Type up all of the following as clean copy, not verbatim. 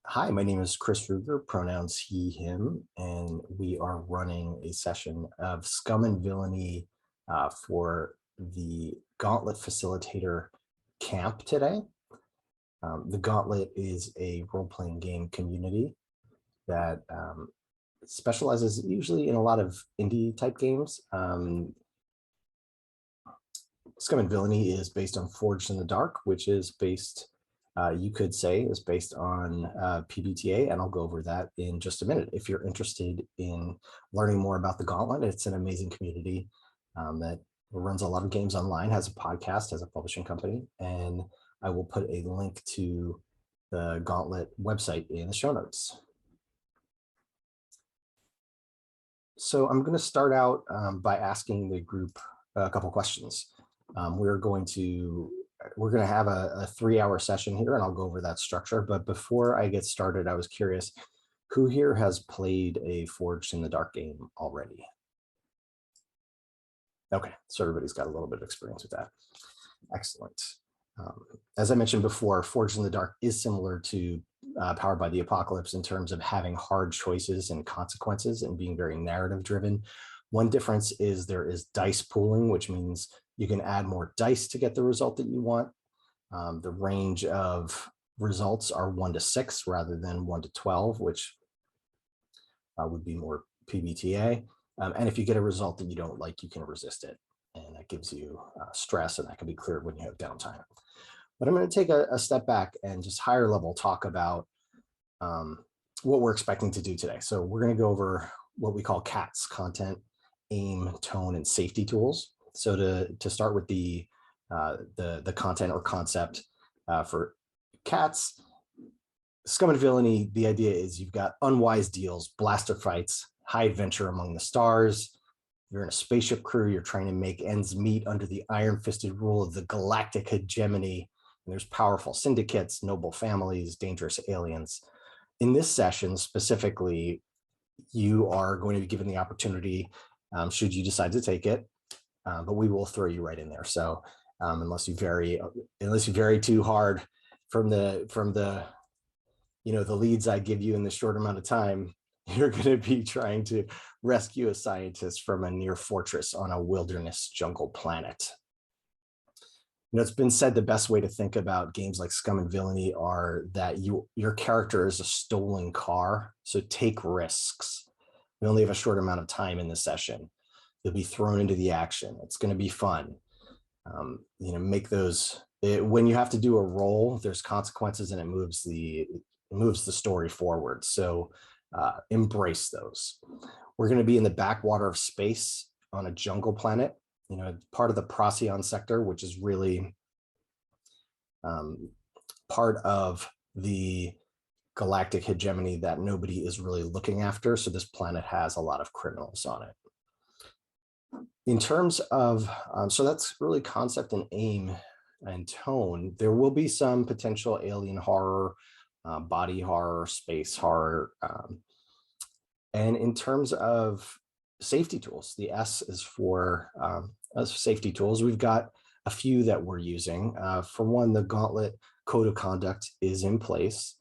Hi, my name is Chris Ruger, pronouns he, him, and we are running a session of Scum and Villainy for the Gauntlet Facilitator Camp today. The Gauntlet is a role-playing game community that specializes usually in a lot of indie type games. Scum and Villainy is based on Forged in the Dark, which is based you could say is based on PBTA, and I'll go over that in just a minute. If you're interested in learning more about the Gauntlet, it's an amazing community that runs a lot of games online, has a podcast, has a publishing company, and I will put a link to the Gauntlet website in the show notes. So I'm going to start out by asking the group a couple questions. We're going to have a 3-hour session here, and I'll go over that structure. But before I get started, I was curious, who here has played a Forged in the Dark game already? Okay, so everybody's got a little bit of experience with that. Excellent. As I mentioned before, Forged in the Dark is similar to Powered by the Apocalypse in terms of having hard choices and consequences and being very narrative driven. One difference is there is dice pooling, which means you can add more dice to get the result that you want. The range of results are 1 to 6 rather than 1 to 12, which would be more PBTA. And if you get a result that you don't like, you can resist it. And that gives you stress, and that can be cleared when you have downtime. But I'm going to take a step back and just higher level talk about what we're expecting to do today. So we're going to go over what we call CATS, content, aim, tone, and safety tools. So to start with the content or concept for CATS, Scum and Villainy, the idea is you've got unwise deals, blaster fights, high adventure among the stars. You're in a spaceship crew. You're trying to make ends meet under the iron-fisted rule of the galactic hegemony. And there's powerful syndicates, noble families, dangerous aliens. In this session specifically, you are going to be given the opportunity, should you decide to take it, but we will throw you right in there. So unless you vary too hard from the leads I give you in the short amount of time, you're going to be trying to rescue a scientist from a near fortress on a wilderness jungle planet. It's been said the best way to think about games like Scum and Villainy are that your character is a stolen car, so take risks. We only have a short amount of time in the session. You'll be thrown into the action. It's going to be fun. Make those. When you have to do a roll, there's consequences, and it moves the story forward. So embrace those. We're going to be in the backwater of space on a jungle planet. Part of the Procyon sector, which is really part of the galactic hegemony that nobody is really looking after. So this planet has a lot of criminals on it. In terms of, so that's really concept and aim and tone. There will be some potential alien horror, body horror, space horror. And in terms of safety tools, the S is for safety tools. We've got a few that we're using. For one, the Gauntlet Code of Conduct is in place.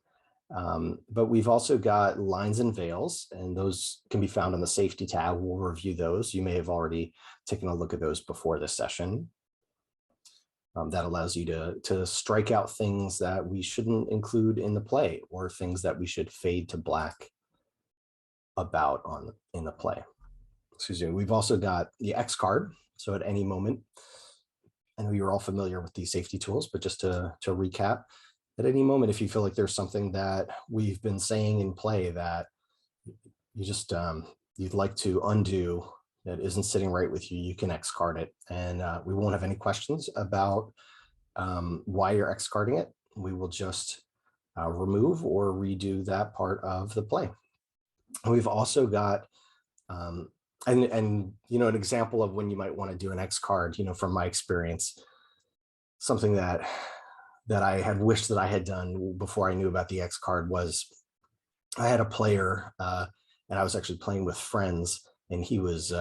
But we've also got lines and veils, and those can be found on the safety tab. We'll review those. You may have already taken a look at those before this session. That allows you to strike out things that we shouldn't include in the play, or things that we should fade to black about in the play. Excuse me. We've also got the X card. So at any moment, I know you're all familiar with these safety tools, but just to recap, at any moment, if you feel like there's something that we've been saying in play that you just you'd like to undo, that isn't sitting right with you, you can X card it, and we won't have any questions about why you're X carding it. We will just remove or redo that part of the play. And we've also got and an example of when you might want to do an X card, from my experience, something that I had wished that I had done before I knew about the X card was I had a player and I was actually playing with friends, and he was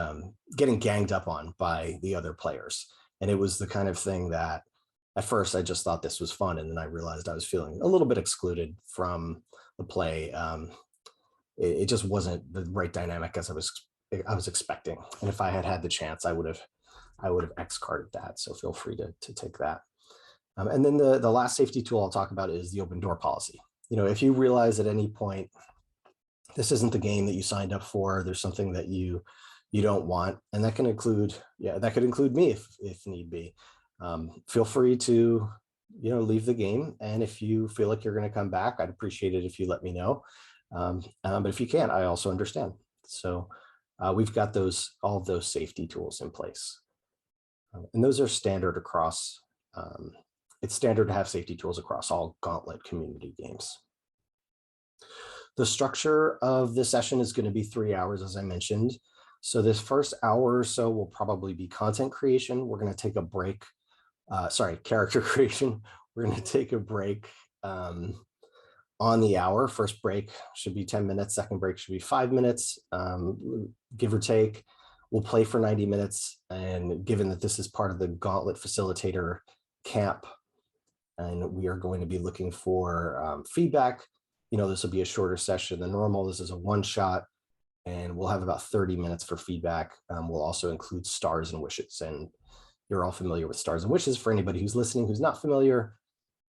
getting ganged up on by the other players. And it was the kind of thing that at first I just thought this was fun, and then I realized I was feeling a little bit excluded from the play. It just wasn't the right dynamic as I was expecting. And if I had had the chance, I would have X-carded that. So feel free to take that. And then the last safety tool I'll talk about is the open door policy. If you realize at any point this isn't the game that you signed up for, there's something that you don't want, and that can include, that could include me if need be. Feel free to leave the game, and if you feel like you're going to come back, I'd appreciate it if you let me know. But if you can't, I also understand. So we've got all of those safety tools in place, and those are standard across. It's standard to have safety tools across all Gauntlet community games. The structure of the session is going to be 3 hours, as I mentioned. So this first hour or so will probably be content creation. We're going to take a break. Character creation. We're going to take a break on the hour. First break should be 10 minutes. Second break should be 5 minutes, give or take. We'll play for 90 minutes. And given that this is part of the Gauntlet Facilitator Camp, and we are going to be looking for feedback, this will be a shorter session than normal. This is a one-shot, and we'll have about 30 minutes for feedback. We'll also include stars and wishes, and you're all familiar with stars and wishes. For anybody who's listening who's not familiar,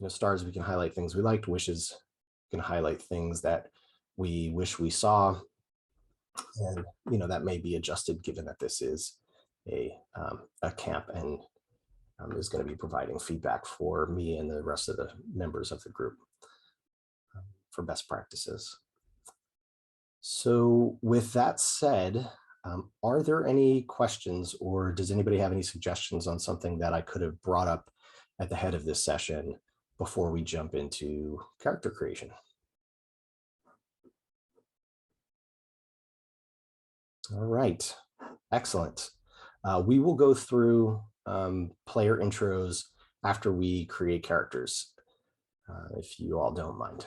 stars, we can highlight things we liked. Wishes, we can highlight things that we wish we saw, and that may be adjusted given that this is a camp and is going to be providing feedback for me and the rest of the members of the group for best practices. So with that said, are there any questions, or does anybody have any suggestions on something that I could have brought up at the head of this session before we jump into character creation? All right, excellent. We will go through player intros after we create characters, if you all don't mind.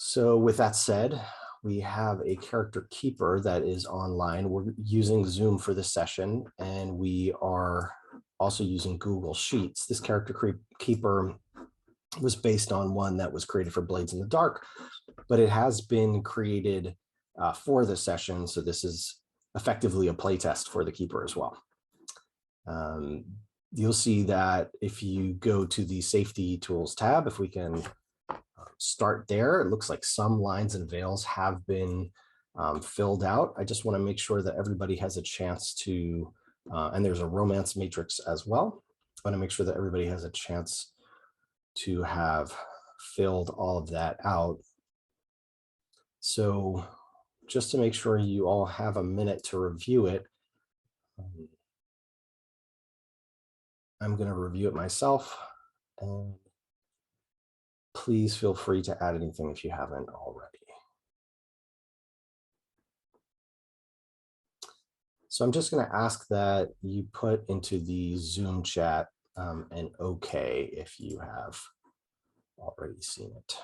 So with that said, we have a character keeper that is online. We're using Zoom for this session, and we are also using Google Sheets. This character keeper was based on one that was created for Blades in the Dark, but it has been created for this session. So this is effectively a playtest for the keeper as well. You'll see that if you go to the Safety Tools tab, if we can start there, it looks like some lines and veils have been filled out. I just want to make sure that everybody has a chance to, and there's a romance matrix as well. I want to make sure that everybody has a chance to have filled all of that out. So just to make sure you all have a minute to review it, I'm going to review it myself, and please feel free to add anything if you haven't already. So I'm just going to ask that you put into the Zoom chat an okay if you have already seen it.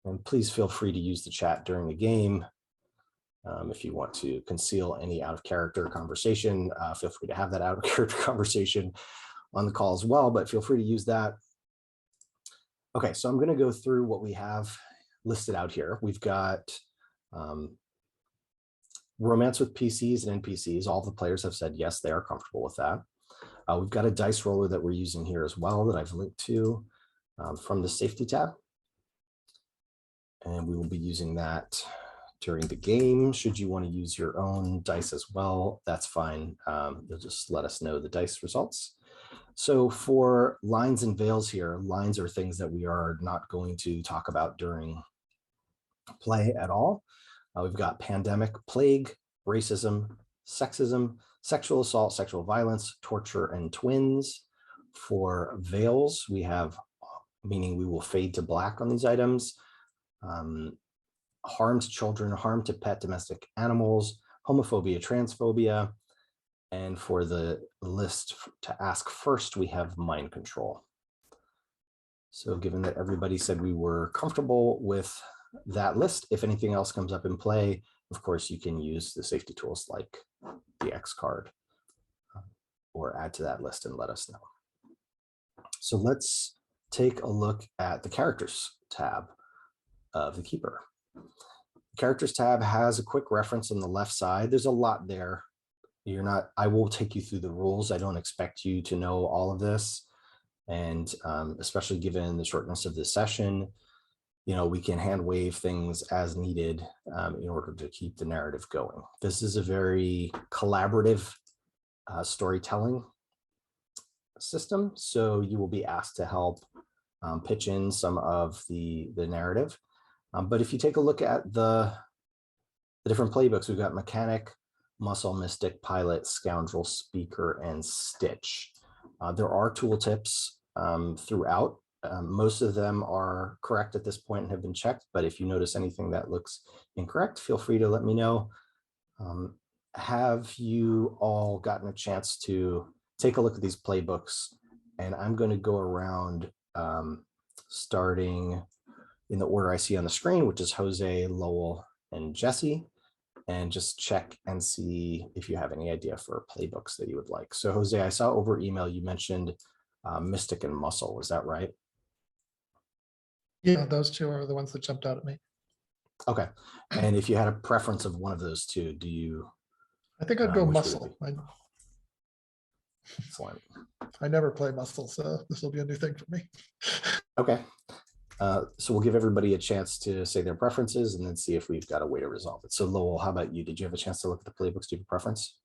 And please feel free to use the chat during the game. If you want to conceal any out of character conversation, feel free to have that out of character conversation on the call as well, but feel free to use that. Okay, so I'm going to go through what we have listed out here. We've got romance with PCs and NPCs. All the players have said yes, they are comfortable with that. We've got a dice roller that we're using here as well that I've linked to from the Safety tab. And we will be using that during the game. Should you want to use your own dice as well, that's fine. You'll just let us know the dice results. So for lines and veils here, lines are things that we are not going to talk about during play at all. We've got pandemic, plague, racism, sexism, sexual assault, sexual violence, torture, and twins. For veils, we have, meaning we will fade to black on these items. Harm to children, harm to pet domestic animals, homophobia, transphobia. And for the list to ask first, we have mind control. So given that everybody said we were comfortable with that list, if anything else comes up in play, of course, you can use the safety tools like the X card or add to that list and let us know. So let's take a look at the characters tab of the Keeper. The characters tab has a quick reference on the left side. There's a lot there. I will take you through the rules. I don't expect you to know all of this. And especially given the shortness of this session, we can hand wave things as needed in order to keep the narrative going. This is a very collaborative storytelling system. So you will be asked to help pitch in some of the narrative. But if you take a look at the different playbooks, we've got Mechanic, Muscle, Mystic, Pilot, Scoundrel, Speaker, and Stitch. There are tooltips throughout. Most of them are correct at this point and have been checked, but if you notice anything that looks incorrect, feel free to let me know. Have you all gotten a chance to take a look at these playbooks? And I'm going to go around starting in the order I see on the screen, which is Jose, Lowell, and Jesse, and just check and see if you have any idea for playbooks that you would like. So Jose, I saw over email you mentioned Mystic and Muscle. Was that right? Yeah, those two are the ones that jumped out at me. Okay. And if you had a preference of one of those two, do you? I think I'd go Muscle. Excellent. I never play Muscle, so this will be a new thing for me. Okay. So we'll give everybody a chance to say their preferences and then see if we've got a way to resolve it. So Lowell, how about you? Did you have a chance to look at the playbooks? Do you have a preference?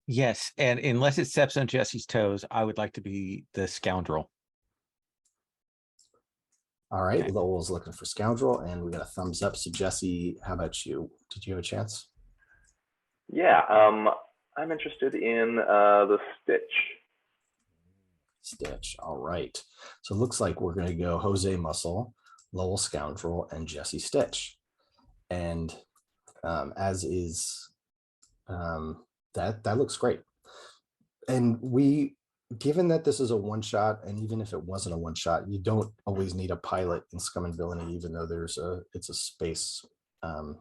Yes, and unless it steps on Jesse's toes, I would like to be the Scoundrel. All right, okay. Lowell's looking for Scoundrel, and we got a thumbs up. So Jesse, how about you? Did you have a chance? Yeah, I'm interested in the Stitch. Stitch, all right. So it looks like we're going to go Jose Muscle, Lowell Scoundrel, and Jesse Stitch. And as is, that looks great. And given that this is a one-shot, and even if it wasn't a one-shot, you don't always need a pilot in Scum and Villainy, even though it's a space, even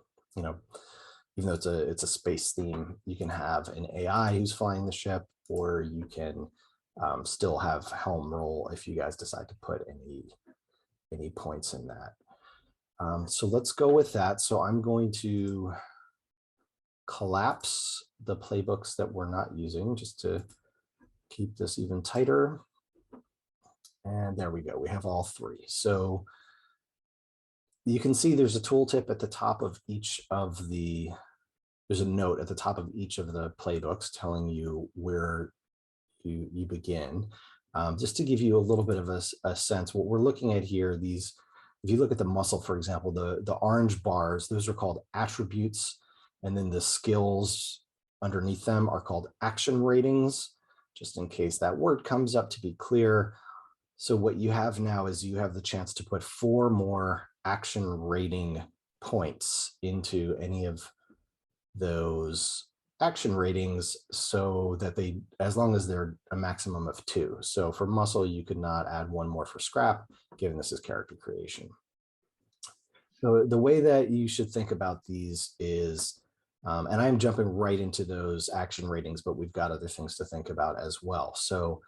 though it's a space theme. You can have an AI who's flying the ship, or you can still have helm roll if you guys decide to put any points in that. So let's go with that. So I'm going to collapse the playbooks that we're not using just to keep this even tighter. And there we go. We have all three. So you can see there's a tooltip at the top of each of there's a note at the top of each of the playbooks telling you where you begin. Just to give you a little bit of a sense, what we're looking at here, if you look at the Muscle, for example, the orange bars, those are called attributes. And then the skills underneath them are called action ratings, just in case that word comes up to be clear. So what you have now is you have the chance to put 4 more action rating points into any of those action ratings, so that as long as they're a maximum of 2. So for Muscle, you could not add 1 more for scrap, given this is character creation. So the way that you should think about these is, and I'm jumping right into those action ratings, but we've got other things to think about as well. So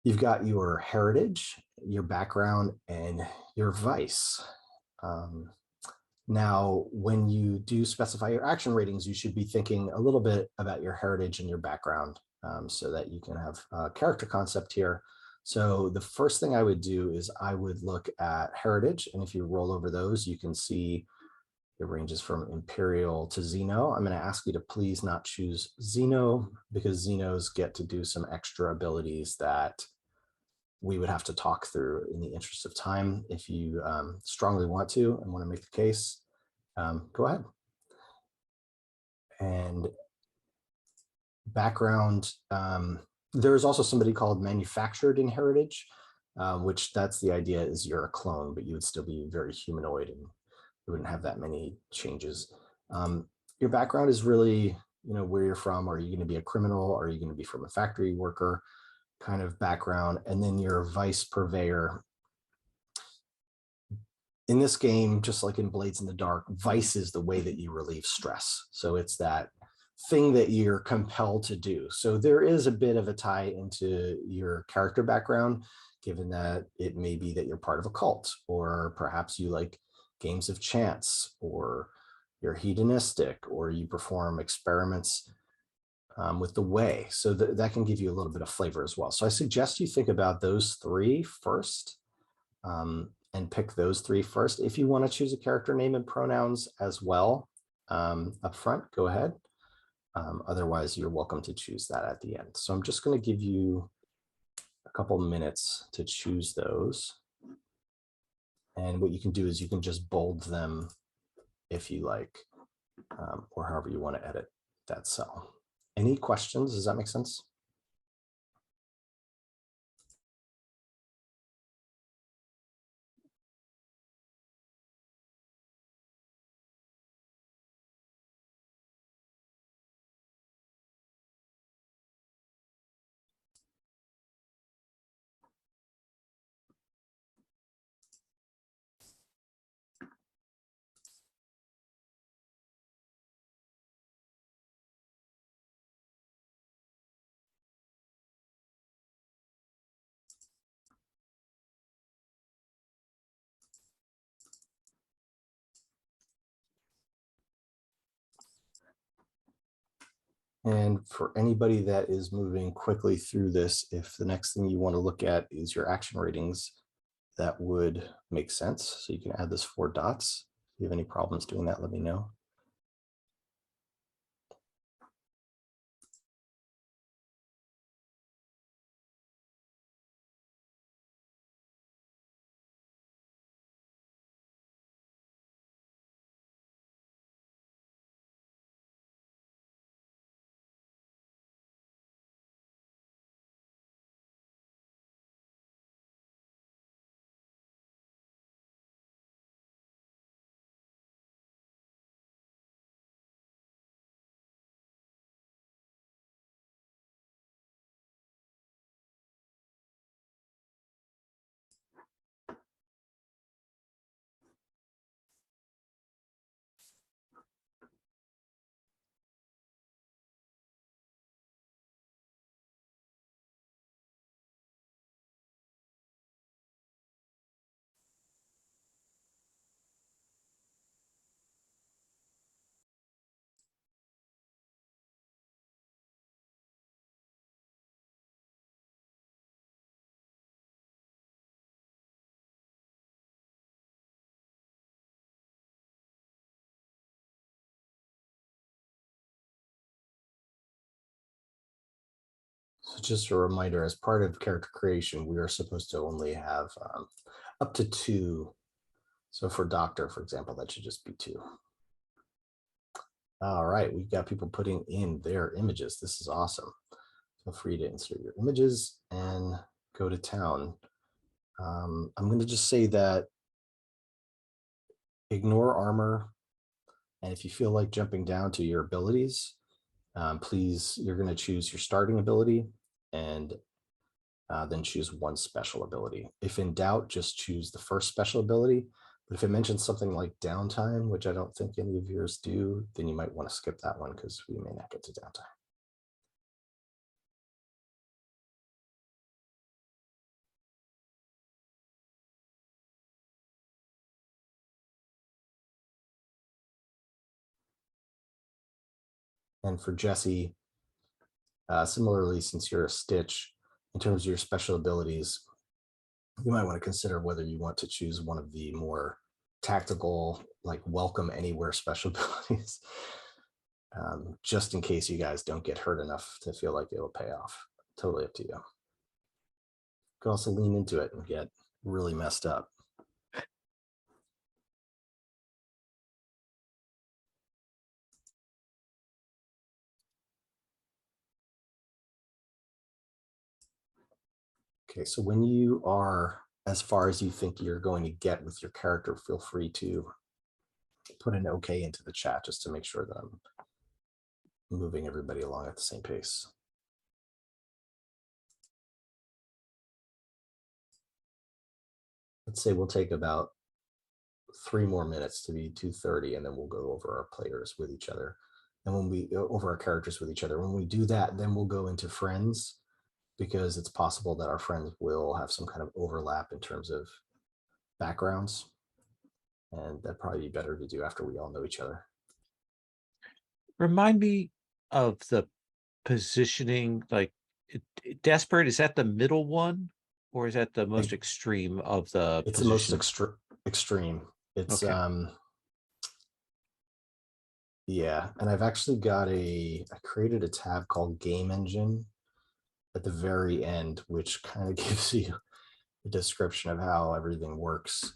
you've got your heritage, your background, and your vice. Now, when you do specify your action ratings, you should be thinking a little bit about your heritage and your background, so that you can have a character concept here. So the first thing I would do is I would look at heritage. And if you roll over those, you can see it ranges from Imperial to Xeno. I'm going to ask you to please not choose Xeno, because Xenos get to do some extra abilities that we would have to talk through in the interest of time. If you strongly want to and want to make the case, go ahead. And background, there's also somebody called manufactured in heritage, which that's the idea is you're a clone, but you would still be very humanoid and you wouldn't have that many changes. Your background is really, where you're from. Are you going to be a criminal? Are you going to be from a factory worker kind of background? And then your vice purveyor. In this game, just like in Blades in the Dark, vice is the way that you relieve stress. So it's that thing that you're compelled to do. So there is a bit of a tie into your character background, given that it may be that you're part of a cult, or perhaps you like games of chance, or you're hedonistic, or you perform experiments with the way. So that can give you a little bit of flavor as well. So I suggest you think about those three first, and pick those three first. If you want to choose a character name and pronouns as well up front, go ahead. Otherwise, you're welcome to choose that at the end. So I'm just going to give you a couple minutes to choose those. And what you can do is you can just bold them if you like, or however you want to edit that cell. Any questions? Does that make sense? And for anybody that is moving quickly through this, if the next thing you want to look at is your action ratings, that would make sense. So you can add this 4 dots. If you have any problems doing that, let me know. So just a reminder, as part of character creation, we are supposed to only have up to 2. So for doctor, for example, that should just be 2. All right, we've got people putting in their images. This is awesome. Feel free to insert your images and go to town. I'm going to just say that ignore armor. And if you feel like jumping down to your abilities, please, you're going to choose your starting ability and then choose 1 special ability. If in doubt, just choose the first special ability. But if it mentions something like downtime, which I don't think any of yours do, then you might want to skip that one because we may not get to downtime. And for Jesse, similarly, since you're a Stitch, in terms of your special abilities, you might want to consider whether you want to choose one of the more tactical, like welcome anywhere special abilities, just in case you guys don't get hurt enough to feel like it'll pay off. Totally up to you. You can also lean into it and get really messed up. Okay, so when you are as far as you think you're going to get with your character, feel free to put an okay into the chat just to make sure that I'm moving everybody along at the same pace. Let's say we'll take about 3 more minutes to be 2:30, and then we'll go over our players with each other. and when we over our characters with each other. When we do that, then we'll go into friends, because it's possible that our friends will have some kind of overlap in terms of backgrounds. And that'd probably be better to do after we all know each other. Remind me of the positioning, like desperate, is that the middle one? Or is that the most extreme of the It's the most positions? extreme. It's Okay. yeah, and I've actually got I created a tab called Game Engine at the very end, which kind of gives you a description of how everything works.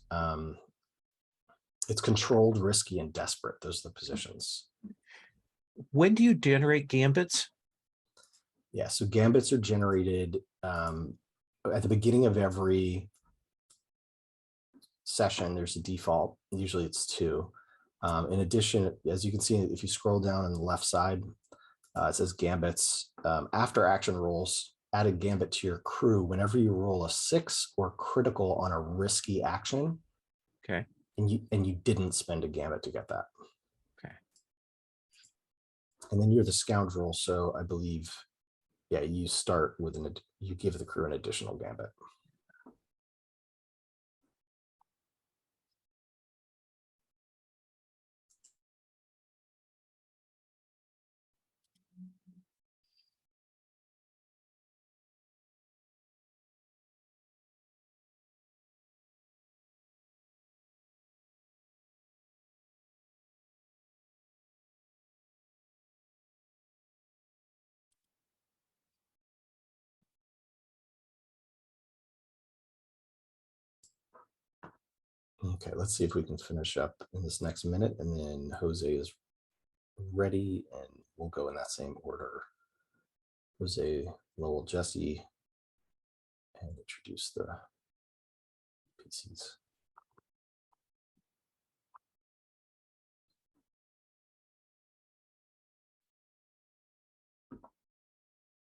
It's controlled, risky, and desperate. Those are the positions. When do you generate gambits? Yeah, so gambits are generated at the beginning of every session. There's a default, usually it's 2. In addition, as you can see, if you scroll down on the left side, it says gambits. After action rolls, add a gambit to your crew whenever you roll a 6 or critical on a risky action. Okay. And you didn't spend a gambit to get that. Okay. And then you're the scoundrel, so I believe, yeah, you start with you give the crew an additional gambit. Okay, let's see if we can finish up in this next minute, and then Jose is ready, and we'll go in that same order. Jose, Lowell, Jesse, and introduce the PCs.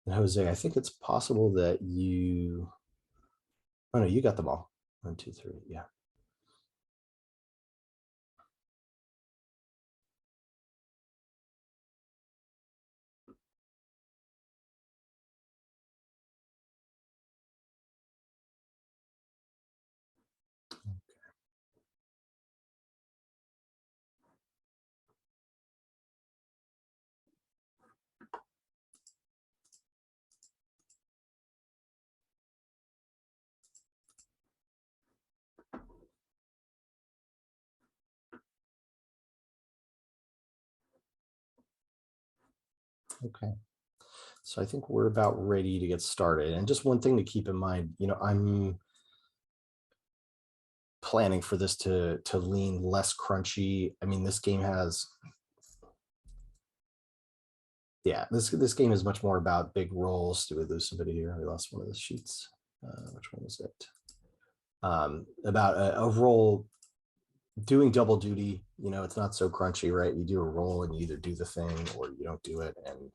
And Jose, I think it's possible that you, oh no, you got them all. 1, 2, 3, yeah. Okay. So I think we're about ready to get started. And just one thing to keep in mind, I'm planning for this to lean less crunchy. I mean, this game has, yeah, this game is much more about big rolls. Do we lose somebody here? We lost one of the sheets. Which one is it? About a roll doing double duty. It's not so crunchy, right? You do a roll and you either do the thing or you don't do it, and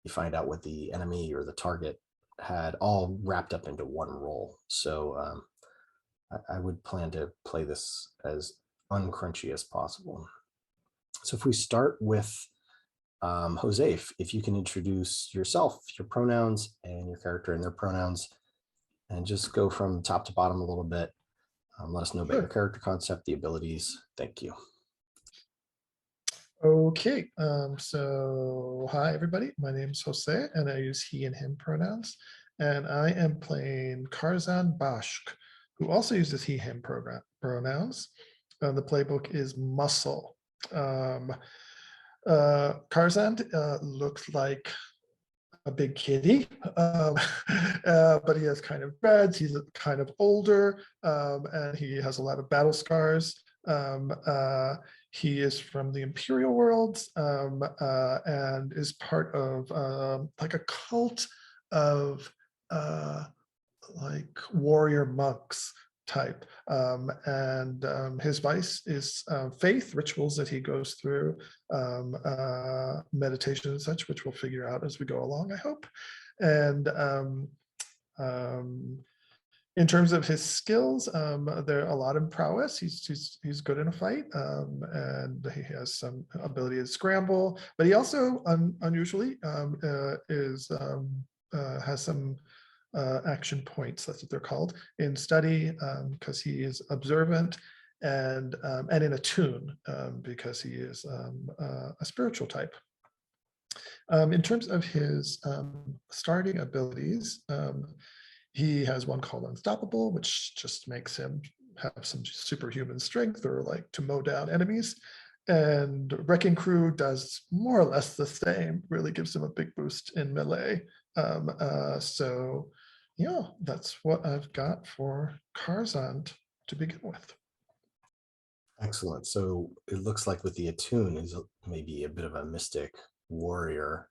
you find out what the enemy or the target had all wrapped up into one roll. So I would plan to play this as uncrunchy as possible. So if we start with Jose, if you can introduce yourself, your pronouns, and your character and their pronouns, and just go from top to bottom a little bit. Let us know about your character concept, the abilities. Thank you. Okay, so hi everybody, my name is Jose and I use he and him pronouns, and I am playing Karzan Bashk, who also uses he him pronouns. The playbook is muscle. Karzan looks like a big kitty, but he has kind of dreads. He's kind of older, and he has a lot of battle scars. He is from the Imperial worlds, and is part of like a cult of like warrior monks type, and his vice is faith, rituals that he goes through, meditation and such, which we'll figure out as we go along, I hope. And In terms of his skills, there are a lot of prowess. He's good in a fight, and he has some ability to scramble. But he also, unusually, has some action points. That's what they're called in study, because he is observant and in attune, because he is a spiritual type. In terms of his starting abilities. He has one called Unstoppable, which just makes him have some superhuman strength or like to mow down enemies. And Wrecking Crew does more or less the same, really gives him a big boost in melee. So yeah, that's what I've got for Karzand to begin with. Excellent. So it looks like with the attune is maybe a bit of a mystic warrior.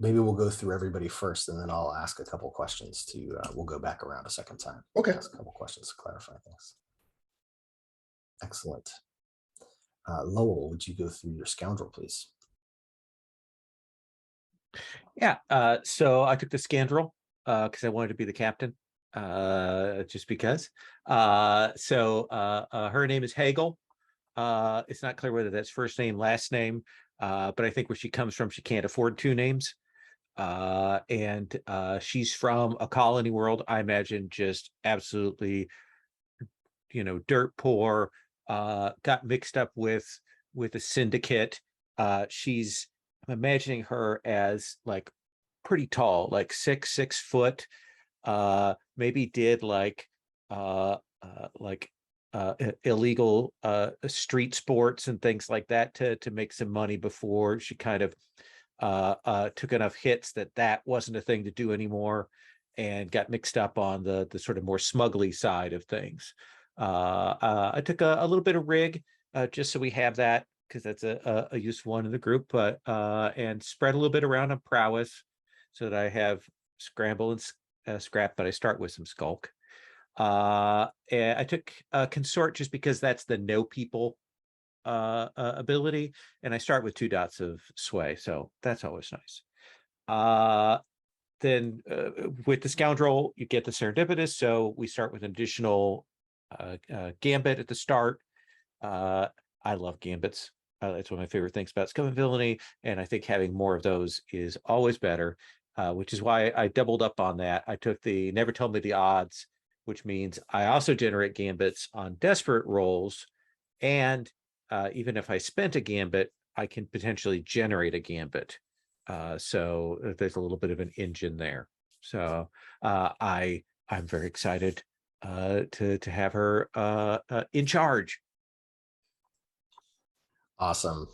Maybe we'll go through everybody first, and then I'll ask a couple questions to, we'll go back around a second time. Okay. Ask a couple questions to clarify things. Excellent. Lowell, would you go through your scoundrel, please? Yeah. So I took the scoundrel because I wanted to be the captain, just because. Her name is Hagel. It's not clear whether that's first name, last name, but I think where she comes from, she can't afford two names. She's from a colony world, I imagine, just absolutely, dirt poor, got mixed up with a syndicate. I'm imagining her as like pretty tall, like 6 foot, maybe did illegal street sports and things like that to make some money before she kind of took enough hits that wasn't a thing to do anymore, and got mixed up on the sort of more smuggly side of things. I took a little bit of rig just so we have that, because that's a useful one in the group, but and spread a little bit around on prowess so that I have scramble and scrap, but I start with some skulk. And I took consort just because that's the know people ability, and I start with 2 dots of sway, so that's always nice. Then with the scoundrel, you get the serendipitous, so we start with an additional gambit at the start. I love gambits. It's one of my favorite things about Scum and Villainy, and I think having more of those is always better, which is why I doubled up on that. I took the Never Tell Me the Odds, which means I also generate gambits on desperate rolls, and even if I spent a gambit, I can potentially generate a gambit. So there's a little bit of an engine there. So I'm very excited to have her in charge. Awesome.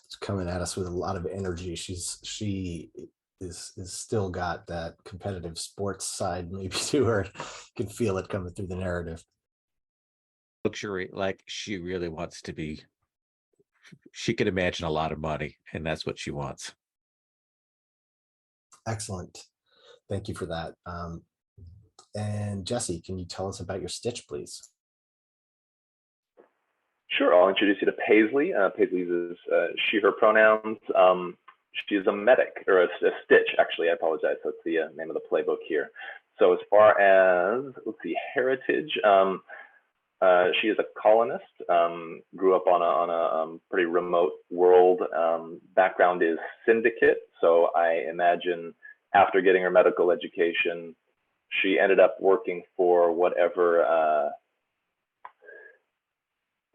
It's coming at us with a lot of energy. She is still got that competitive sports side maybe to her. You can feel it coming through the narrative. Luxury, like she really wants to be. She could imagine a lot of money, and that's what she wants. Excellent. Thank you for that. And Jesse, can you tell us about your stitch, please? Sure, I'll introduce you to Paisley. Paisley is she, her pronouns. She is a medic, or a stitch, actually. I apologize. That's the name of the playbook here. So as far as, let's see, heritage, she is a colonist, grew up on a pretty remote world. Background is syndicate. So I imagine after getting her medical education, she ended up working for whatever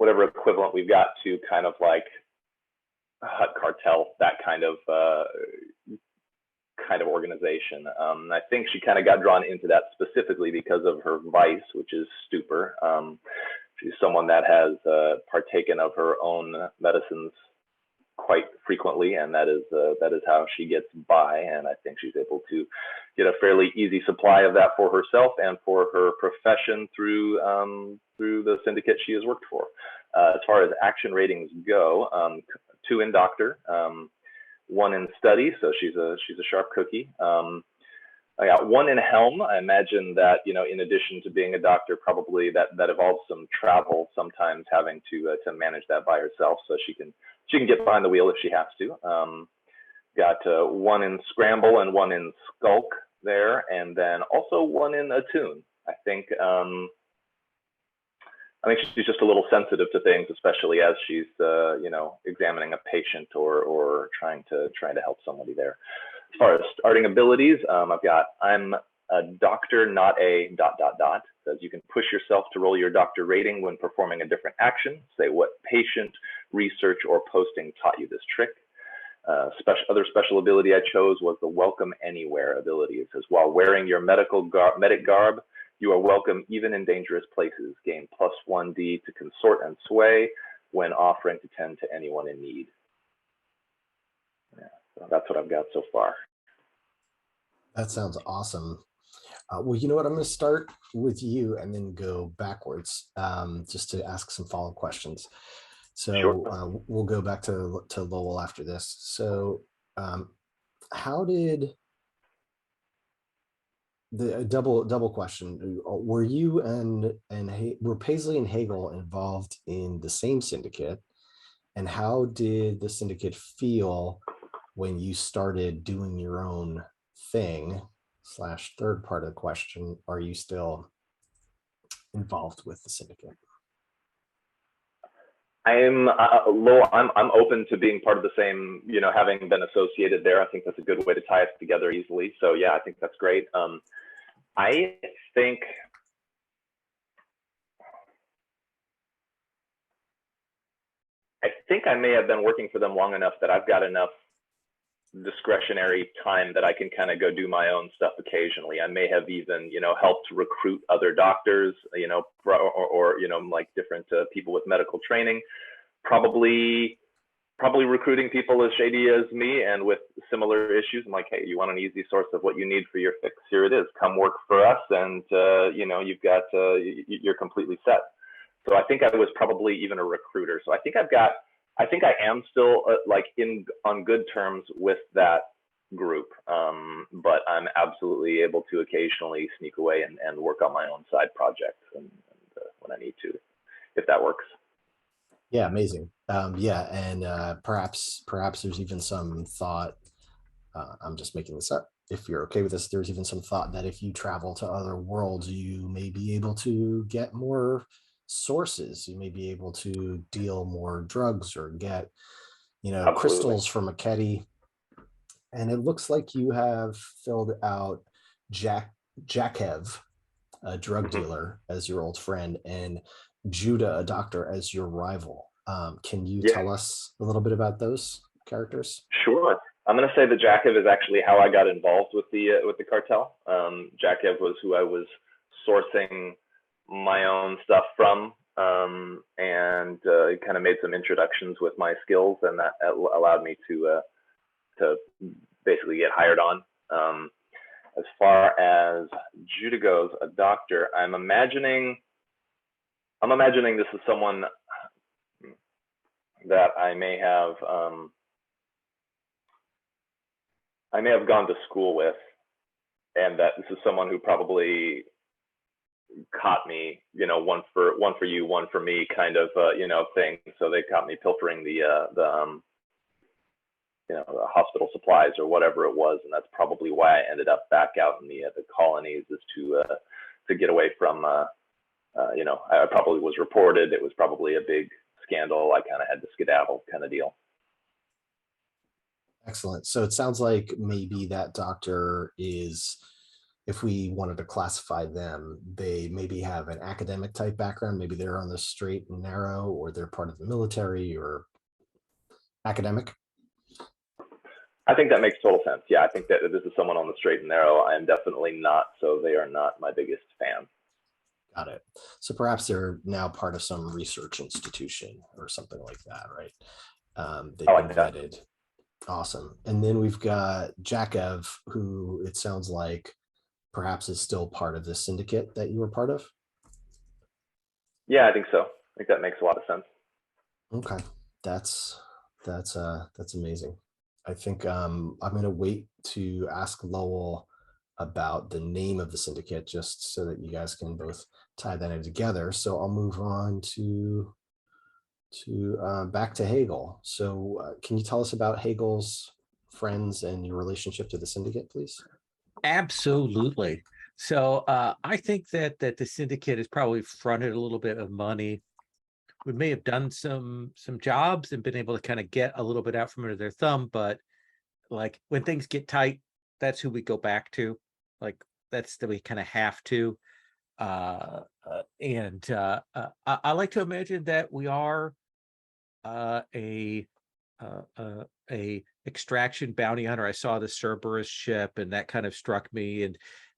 equivalent we've got to kind of like Hut Cartel, that kind of organization. I think she kind of got drawn into that specifically because of her vice, which is stupor. She's someone that has partaken of her own medicines quite frequently, and that is how she gets by. And I think she's able to get a fairly easy supply of that for herself and for her profession through the syndicate she has worked for. As far as action ratings go, 2 in doctor, 1 in study, so she's a sharp cookie. I got 1 in helm. I imagine that, in addition to being a doctor, probably that involves some travel, sometimes having to manage that by herself, so she can get behind the wheel if she has to. Got 1 in scramble and 1 in skulk. there, and then also one in Attune. I think she's just a little sensitive to things, especially as she's examining a patient or trying to help somebody there. As far as starting abilities, I'm a doctor, not a ... Says you can push yourself to roll your doctor rating when performing a different action. Say what patient, research, or posting taught you this trick. Other special ability I chose was the Welcome Anywhere ability. It says while wearing your medic garb, you are welcome even in dangerous places. Gain +1d to consort and sway when offering to tend to anyone in need. Yeah, so that's what I've got so far. That sounds awesome. Well, you know what? I'm going to start with you and then go backwards just to ask some follow-up questions. So sure. We'll go back to Lowell after this. So how did the double question, were you were Paisley and Hagel involved in the same syndicate? And how did the syndicate feel when you started doing your own thing? / third part of the question, are you still involved with the syndicate? I'm open to being part of the same, having been associated there. I think that's a good way to tie us together easily. So yeah, I think that's great. I think I may have been working for them long enough that I've got enough discretionary time that I can kind of go do my own stuff occasionally. I may have even, helped recruit other doctors, or like different people with medical training, probably recruiting people as shady as me and with similar issues. I'm like, hey, you want an easy source of what you need for your fix? Here it is. Come work for us, and you've got you're completely set. So I think I was probably even a recruiter. So I think I am still on good terms with that group, but I'm absolutely able to occasionally sneak away and work on my own side projects and when I need to, if that works. Yeah, amazing. Yeah, and perhaps there's even some thought. I'm just making this up. If you're okay with this, there's even some thought that if you travel to other worlds, you may be able to get more sources. You may be able to deal more drugs or get, Absolutely. crystals from Maketi. And it looks like you have filled out Jakev, a drug dealer, as your old friend, and Judah, a doctor, as your rival. Can you tell us a little bit about those characters? Sure. I'm going to say that Jakev is actually how I got involved with the cartel. Jakev was who I was sourcing my own stuff from, and kind of made some introductions with my skills, and that allowed me to basically get hired on. As far as Judah goes, a doctor, I'm imagining this is someone that I may have gone to school with, and that this is someone who probably caught me, one for you, one for me kind of thing. So they caught me pilfering the hospital supplies or whatever it was, and that's probably why I ended up back out in the colonies, is to get away from I probably was reported. It was probably a big scandal. I kind of had to skedaddle kind of deal. Excellent. So it sounds like maybe that doctor is, if we wanted to classify them, they maybe have an academic type background. Maybe they're on the straight and narrow, or they're part of the military or academic. I think that makes total sense. Yeah, I think that this is someone on the straight and narrow. I am definitely not. So they are not my biggest fan. Got it. So perhaps they're now part of some research institution or something like that, right? They've been vetted. Awesome. And then we've got Jakev, who it sounds like perhaps is still part of the syndicate that you were part of. Yeah, I think so. I think that makes a lot of sense. Okay, that's amazing. I think I'm going to wait to ask Lowell about the name of the syndicate, just so that you guys can both tie that in together. So I'll move on to back to Hagel. So can you tell us about Hagel's friends and your relationship to the syndicate, please? Absolutely. So I think that the syndicate has probably fronted a little bit of money. We may have done some jobs and been able to kind of get a little bit out from under their thumb, but like when things get tight, that's who we go back to. Like that's that we kind of have to. I like to imagine that we are a extraction bounty hunter. I saw the Cerberus ship, and that kind of struck me.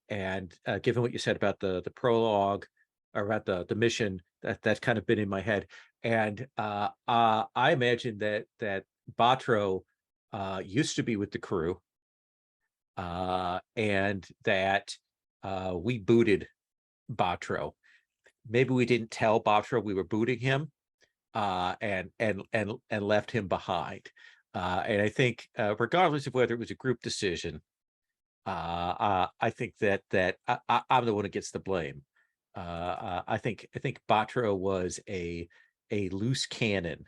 And given what you said about the prologue or about the mission, that's kind of been in my head. And I imagine that Batro used to be with the crew, and that we booted Batro. Maybe we didn't tell Batro we were booting him, and left him behind. And I think, regardless of whether it was a group decision, I think that I'm the one who gets the blame. I think Batro was a loose cannon,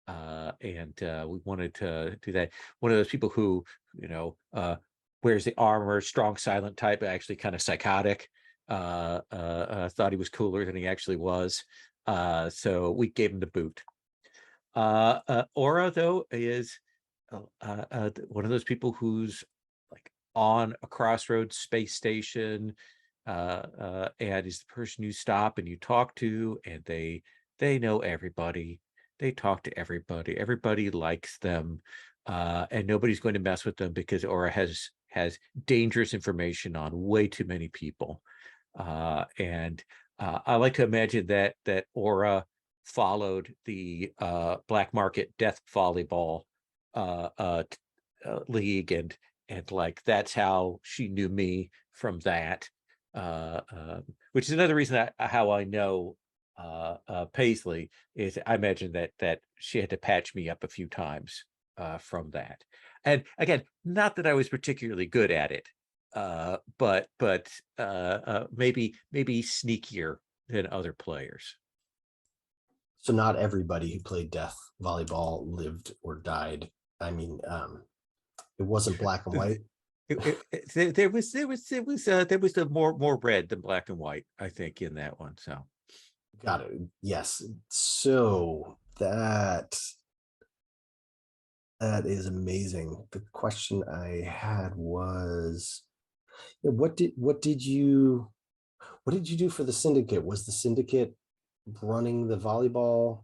and we wanted to do that. One of those people who, wears the armor, strong, silent type, but actually kind of psychotic. Thought he was cooler than he actually was. So we gave him the boot. Aura, though, is one of those people who's like on a crossroads space station, and is the person you stop and you talk to, and they know everybody. They talk to everybody. Everybody likes them, and nobody's going to mess with them because Aura has dangerous information on way too many people. And I like to imagine that Aura followed the black market death volleyball league, and like that's how she knew me from that, which is another reason how I know Paisley is I imagine that she had to patch me up a few times from that. And again, not that I was particularly good at it, but maybe sneakier than other players. So not everybody who played death volleyball lived or died. I mean, it wasn't black and white. There was the more red than black and white, I think, in that one. So got it. Yes. So that is amazing. The question I had was, what did you do for the syndicate? Was the syndicate running the volleyball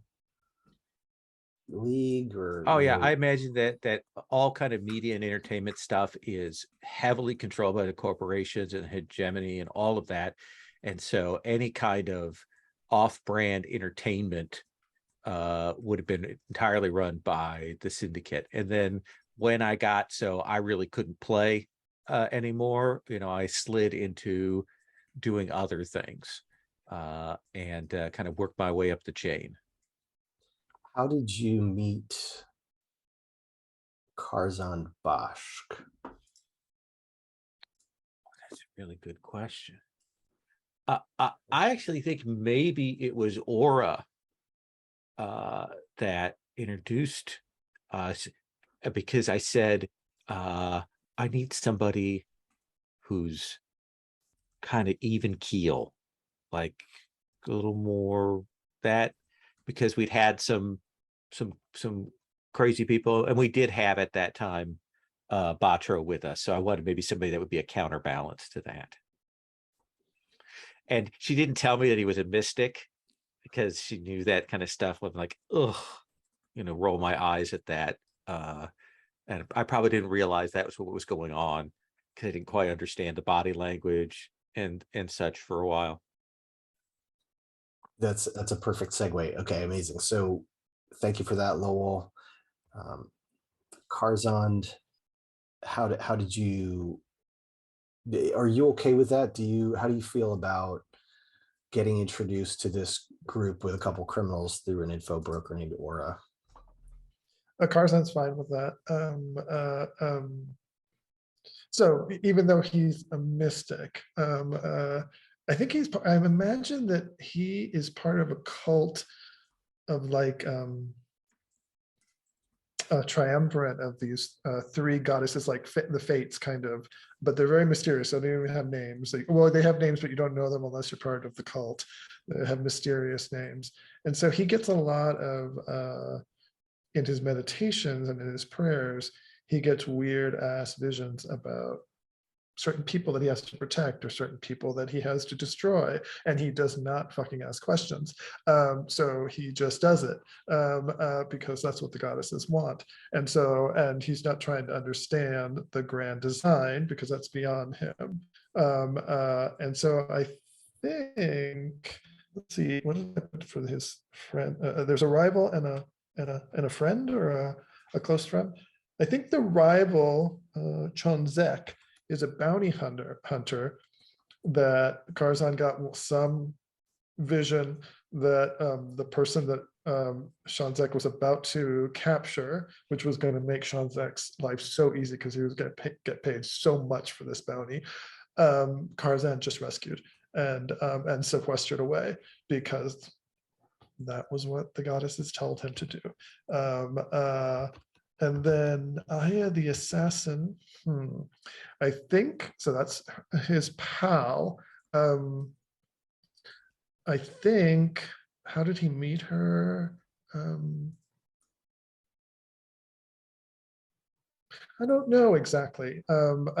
league, or oh yeah, I imagine that all kind of media and entertainment stuff is heavily controlled by the corporations and hegemony and all of that. And so any kind of off-brand entertainment would have been entirely run by the syndicate. And then when I got so I really couldn't play anymore, I slid into doing other things, and kind of worked my way up the chain. How did you meet Karzan Bashk? That's a really good question. I actually think maybe it was Aura that introduced us, because I said, I need somebody who's kind of even keel, like a little more that, because we'd had some crazy people, and we did have at that time Batro with us. So I wanted maybe somebody that would be a counterbalance to that. And she didn't tell me that he was a mystic, because she knew that kind of stuff. I'm like, ugh, roll my eyes at that. And I probably didn't realize that was what was going on, because I didn't quite understand the body language and such for a while. That's a perfect segue. Okay, amazing. So thank you for that, Lowell. Karzan, how did you, are you okay with that? How do you feel about getting introduced to this group with a couple criminals through an info broker named Aura? Karzan's fine with that. So even though he's a mystic, I think I imagine that he is part of a cult of like, triumvirate of these three goddesses, like the fates kind of, but they're very mysterious. So they don't even have names. Well, they have names, but you don't know them unless you're part of the cult. They have mysterious names. And so he gets a lot of, in his meditations and in his prayers, he gets weird ass visions about certain people that he has to protect or certain people that he has to destroy, and he does not fucking ask questions. So he just does it because that's what the goddesses want. And he's not trying to understand the grand design because that's beyond him. And so I think, let's see, what did I put for his friend? There's a rival and a friend, or a close friend. I think the rival, Chonzek, is a bounty hunter that Karzan got some vision that the person that Shanzek was about to capture, which was going to make Shanzek's life so easy because he was going to get paid so much for this bounty, Karzan just rescued and sequestered away because that was what the goddesses told him to do. And then Aya the assassin, I think, so that's his pal. I think, how did he meet her? I don't know exactly. But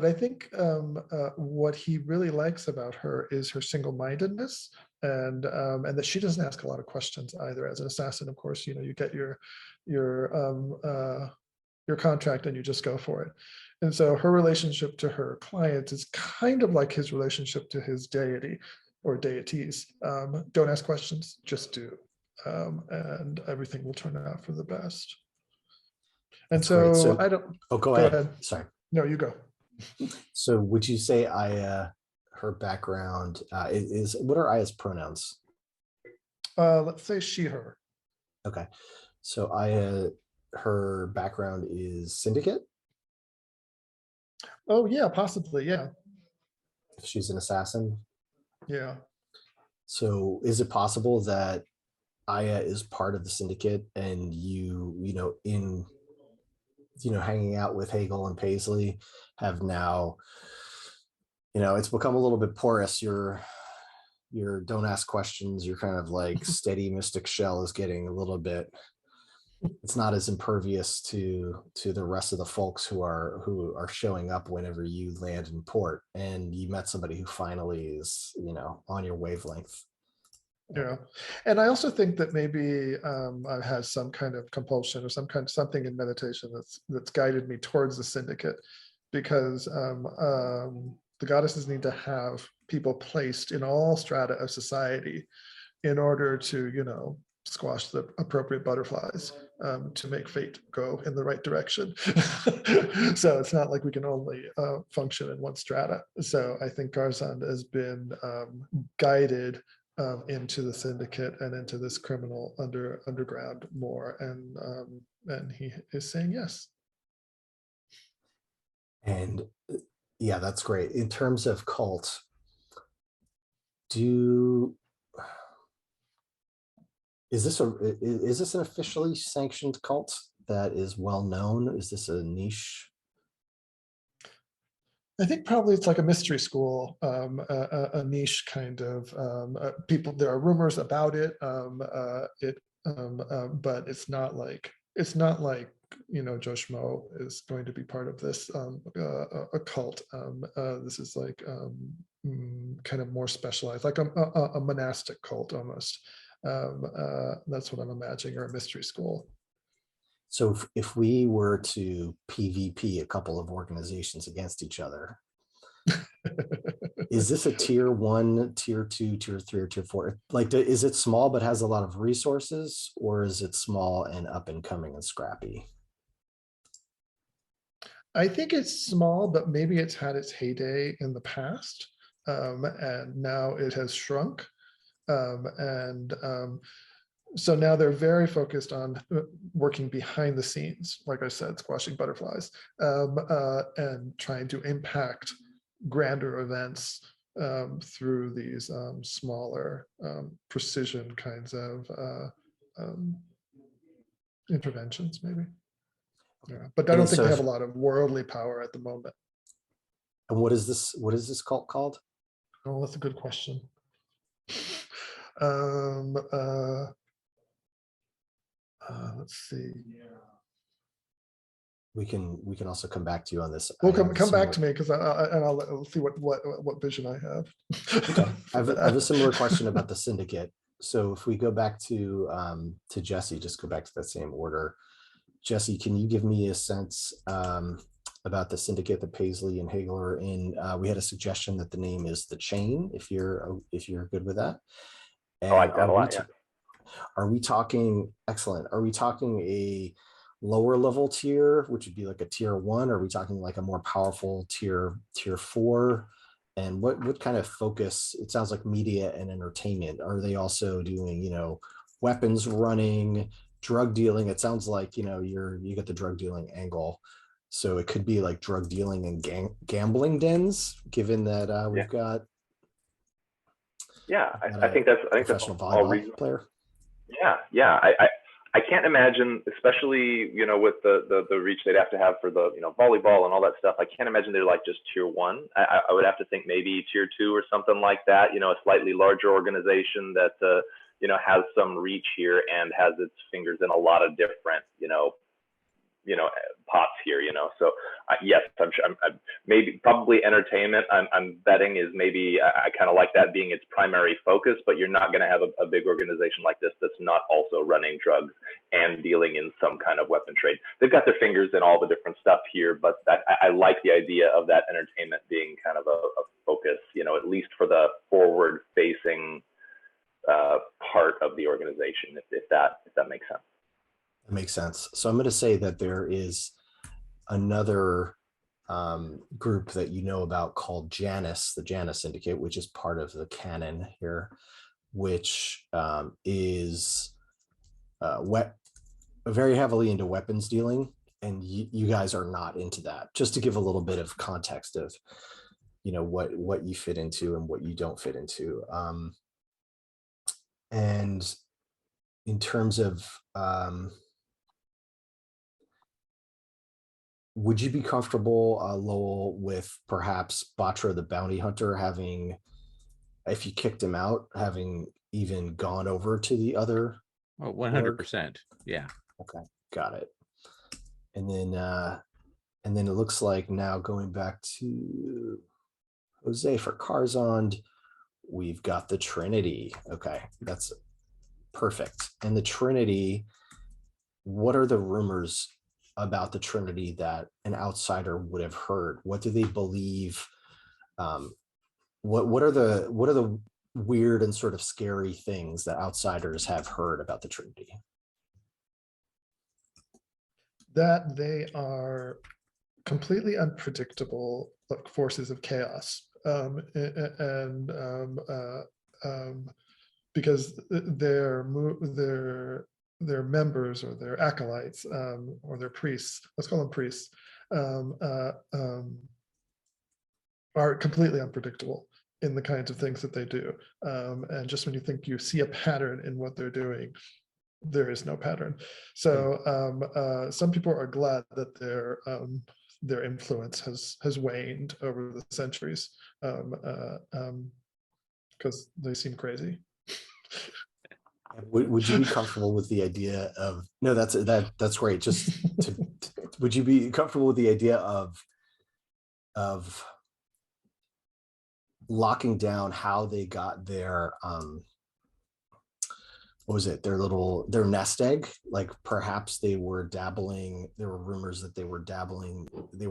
I think what he really likes about her is her single-mindedness, and that she doesn't ask a lot of questions either. As an assassin, of course, you know, you get your contract and you just go for it. And so her relationship to her clients is kind of like his relationship to his deity or deities. Don't ask questions, just do. And everything will turn out for the best. And great. so So I don't, go go ahead. ahead. Sorry. No, you go. So would you say Aya, her background is what are Aya's pronouns? Let's say she, her. Okay. So Aya, her background is syndicate. Oh yeah, possibly, yeah. She's an assassin. Yeah. So is it possible that Aya is part of the syndicate and hanging out with Hegel and Paisley have now, it's become a little bit porous. Your don't ask questions, your kind of like steady mystic shell is getting a little bit, it's not as impervious to the rest of the folks who are showing up whenever you land in port, and you met somebody who finally is on your wavelength. Yeah, and I also think that maybe I had some kind of compulsion or something in meditation that's guided me towards the syndicate, because the goddesses need to have people placed in all strata of society in order to squash the appropriate butterflies, to make fate go in the right direction. So it's not like we can only function in one strata. So I think Garzand has been guided into the syndicate and into this criminal underground more, and he is saying yes. And yeah, that's great. In terms of cult, is this an officially sanctioned cult that is well known? Is this a niche? I think probably it's like a mystery school, a niche kind of people. There are rumors about it, but it's not like Joe Schmo is going to be part of this a cult. This is like kind of more specialized, like a monastic cult almost. That's what I'm imagining, or a mystery school. So if we were to PvP a couple of organizations against each other, is this a tier 1, tier 2, tier 3, or tier 4? Like, is it small but has a lot of resources, or is it small and up and coming and scrappy? I think it's small, but maybe it's had its heyday in the past, and now it has shrunk. So now they're very focused on working behind the scenes, like I said, squashing butterflies, and trying to impact grander events through these smaller precision kinds of interventions, maybe. Yeah, but I And don't think so they have a lot of worldly power at the moment. and what is this cult called? Oh, that's a good question. Um, let's see. We can also come back to you on this. We'll I have a come back similar- to me because I'll see what vision I have. Okay. I for have a that. similar question about the syndicate. So if we go back to Jesse, just go back to that same order. Jesse, can you give me a sense about the syndicate that Paisley and Hegel are in? We had a suggestion that the name is the Chain, if you're good with that. And I like that a lot. Yeah. are we talking, excellent, are we talking a lower level tier, which would be like a tier 1? Are we talking like a more powerful tier 4? And what kind of focus? It sounds like media and entertainment. Are they also doing, weapons running, drug dealing? It sounds like, you get the drug dealing angle. So it could be like drug dealing and gambling dens, given that we've got. Yeah, I think that's professional volleyball player. Yeah. I can't imagine, especially with the reach they'd have to have for the volleyball and all that stuff. I can't imagine they're like just tier 1. I would have to think maybe tier 2 or something like that. A slightly larger organization that has some reach here and has its fingers in a lot of different pots here. So yes, I'm maybe probably entertainment. I'm betting is maybe I kind of like that being its primary focus, but you're not going to have a big organization like this that's not also running drugs and dealing in some kind of weapon trade. They've got their fingers in all the different stuff here, but I like the idea of that entertainment being kind of a focus, at least for the forward facing part of the organization, if that makes sense. That makes sense. So I'm going to say that there is another group that about called Janus, the Janus Syndicate, which is part of the canon here, which is very heavily into weapons dealing, and you guys are not into that. Just to give a little bit of context of what you fit into and what you don't fit into, and in terms of would you be comfortable, Lowell, with perhaps Batra the bounty hunter having, if you kicked him out, having even gone over to the other? Oh, 100%. Yeah. Okay, got it. And then it looks like now going back to Jose for Carzond, we've got the Trinity. Okay, that's perfect. And the Trinity, what are the rumors about the Trinity that an outsider would have heard? What do they believe? What are the weird and sort of scary things that outsiders have heard about the Trinity? That they are completely unpredictable forces of chaos, because their members or their acolytes or their priests, let's call them priests, are completely unpredictable in the kinds of things that they do. And just when you think you see a pattern in what they're doing, there is no pattern. So some people are glad that their influence has waned over the centuries, because they seem crazy. Would you be comfortable with the idea of, no, that's great. Just would you be comfortable with the idea of locking down how they got their what was it, their nest egg? Like perhaps they were dabbling, there were rumors that they were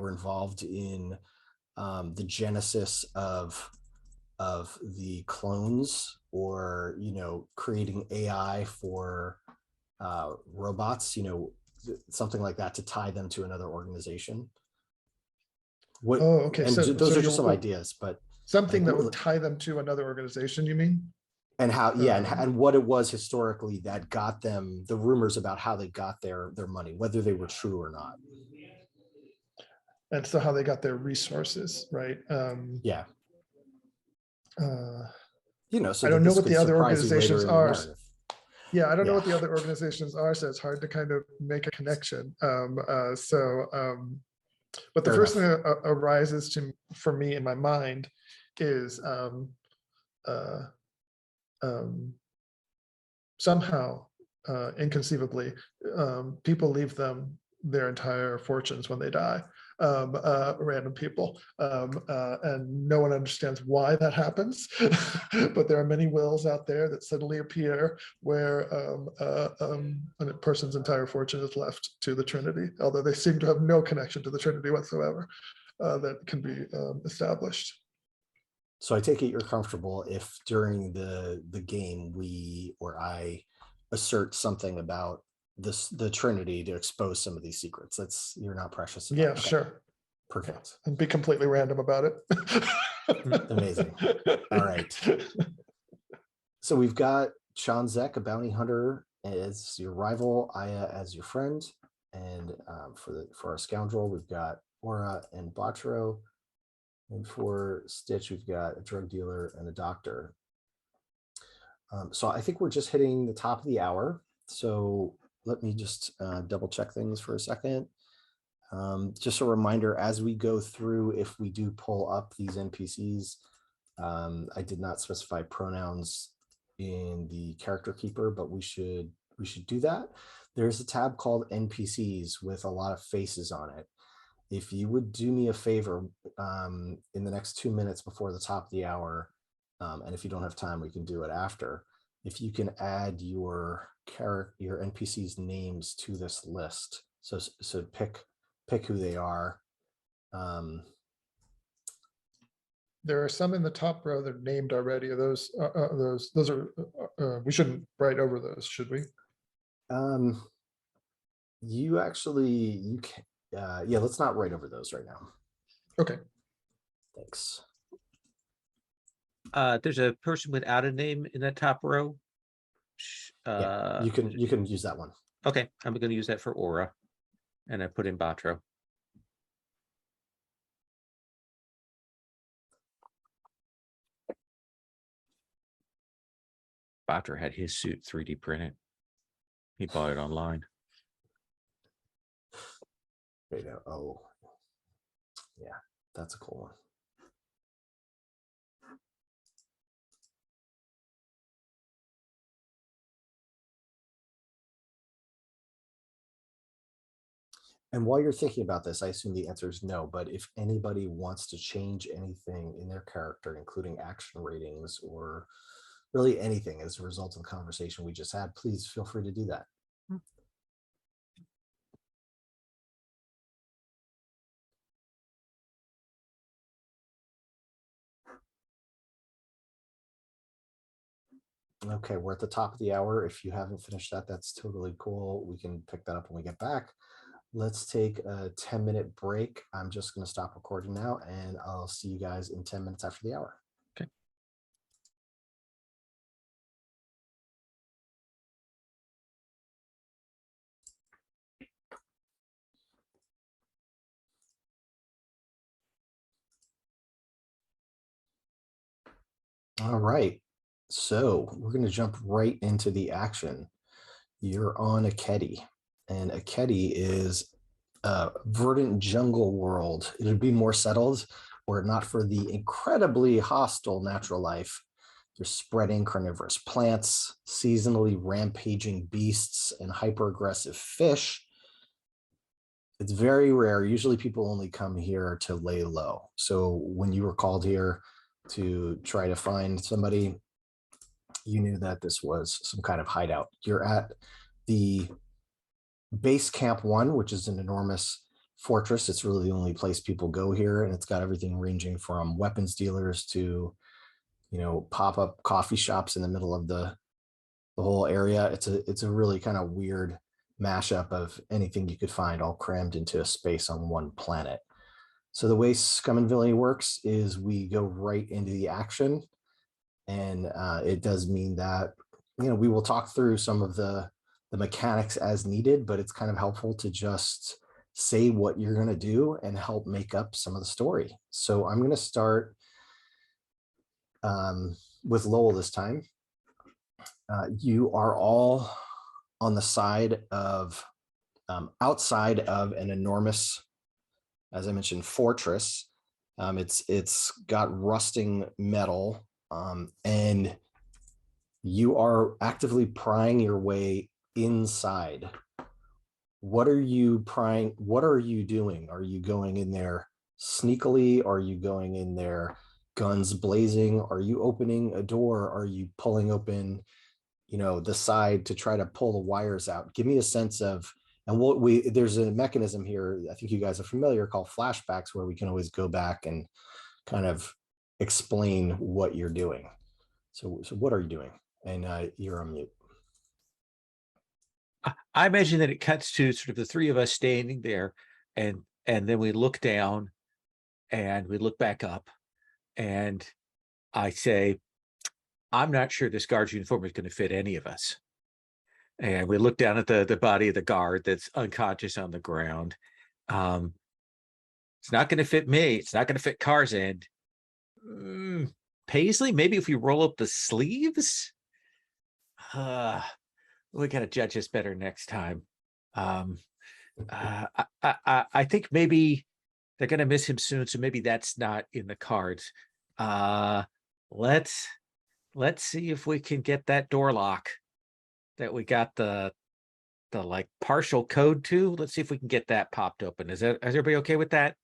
involved in the genesis of the clones, or creating AI for robots, something like that, to tie them to another organization. Okay, and so those are just some you'll- ideas, but something that would tie them to another organization, you mean? and how, and what it was historically that got them, the rumors about how they got their money, whether they were true or not. And so how they got their resources, right? Yeah. So I don't know what the other surprise you later organizations in the are. narrative. Yeah, I don't know Yeah. what the other organizations are, so it's hard to kind of make a connection. But the Fair first enough. thing that arises for me in my mind is uh, somehow, inconceivably, people leave them their entire fortunes when they die. Random people, and no one understands why that happens. But there are many wills out there that suddenly appear where a person's entire fortune is left to the Trinity, although they seem to have no connection to the Trinity whatsoever that can be established. So I take it you're comfortable if during the game we or I assert something about the Trinity to expose some of these secrets. That's you're not precious about. Yeah, Okay, sure. perfect. And be completely random about it. Amazing. All right. So we've got Zek, a bounty hunter, as your rival, Aya as your friend, and for our scoundrel, we've got Aura and Botro. And for Stitch, we've got a drug dealer and a doctor. So I think we're just hitting the top of the hour. So let me just double check things for a second. Just a reminder, as we go through, if we do pull up these NPCs, I did not specify pronouns in the character keeper, but we should do that. There's a tab called NPCs with a lot of faces on it. If you would do me a favor in the next 2 minutes before the top of the hour, and if you don't have time, we can do it after. If you can add your NPCs names to this list, so pick who they are. There are some in the top row that are named already. Are those those are we shouldn't write over those, should we? You can. Yeah, let's not write over those right now. Okay. Thanks. There's a person without a name in that top row. Yeah, you can use that one. Okay, I'm going to use that for Aura, and I put in Botro. Botro had his suit 3D printed. He bought it online. Right now. Oh, yeah, that's a cool one. And while you're thinking about this, I assume the answer is no, but if anybody wants to change anything in their character, including action ratings or really anything as a result of the conversation we just had, please feel free to do that. Okay, we're at the top of the hour. If you haven't finished that, that's totally cool. We can pick that up when we get back. Let's take a 10-minute break. I'm just going to stop recording now, and I'll see you guys in 10 minutes after the hour. Okay. All right. So we're going to jump right into the action. You're on Akedi, and Akedi is a verdant jungle world. It would be more settled were it not for the incredibly hostile natural life. There's spreading carnivorous plants, seasonally rampaging beasts, and hyper-aggressive fish. It's very rare. Usually people only come here to lay low. So when you were called here to try to find somebody, you knew that this was some kind of hideout. You're at the base camp 1, which is an enormous fortress. It's really the only place people go here, and it's got everything ranging from weapons dealers to, pop-up coffee shops in the middle of the whole area. It's a really kind of weird mashup of anything you could find all crammed into a space on one planet. So the way Scum and Villainy works is we go right into the action, and it does mean that we will talk through some of the mechanics as needed, but it's kind of helpful to just say what you're going to do and help make up some of the story. So I'm going to start with Lowell this time. You are all on the side of, outside of an enormous, as I mentioned, fortress. It's got rusting metal, and you are actively prying your way inside. What are you prying? What are you doing? Are you going in there sneakily? Are you going in there guns blazing? Are you opening a door? Are you pulling open, the side to try to pull the wires out? Give me a sense of, and there's a mechanism here, I think you guys are familiar, called flashbacks, where we can always go back and kind of explain what you're doing. So what are you doing? And you're on mute. I imagine that it cuts to sort of the three of us standing there, and then we look down and we look back up, and I say, I'm not sure this guard's uniform is going to fit any of us. And we look down at the body of the guard that's unconscious on the ground. It's not going to fit me. It's not going to fit Car's end. Paisley, maybe if we roll up the sleeves? We got to judge this better next time. I think maybe they're going to miss him soon, so maybe that's not in the cards. Let's see if we can get that door lock that we got the like partial code to. Let's see if we can get that popped open. Is everybody okay with that?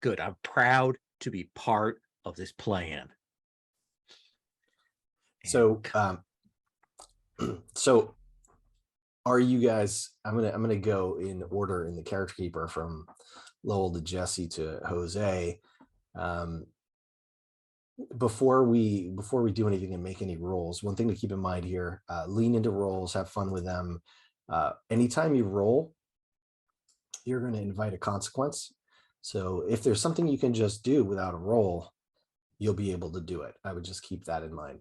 Good. I'm proud to be part of this plan. So, so are you guys, I'm gonna go in order in the character keeper from Lowell to Jesse to Jose. Before we do anything and make any rolls, one thing to keep in mind here, lean into rolls, have fun with them. Anytime you roll, you're going to invite a consequence. So if there's something you can just do without a roll, you'll be able to do it. I would just keep that in mind.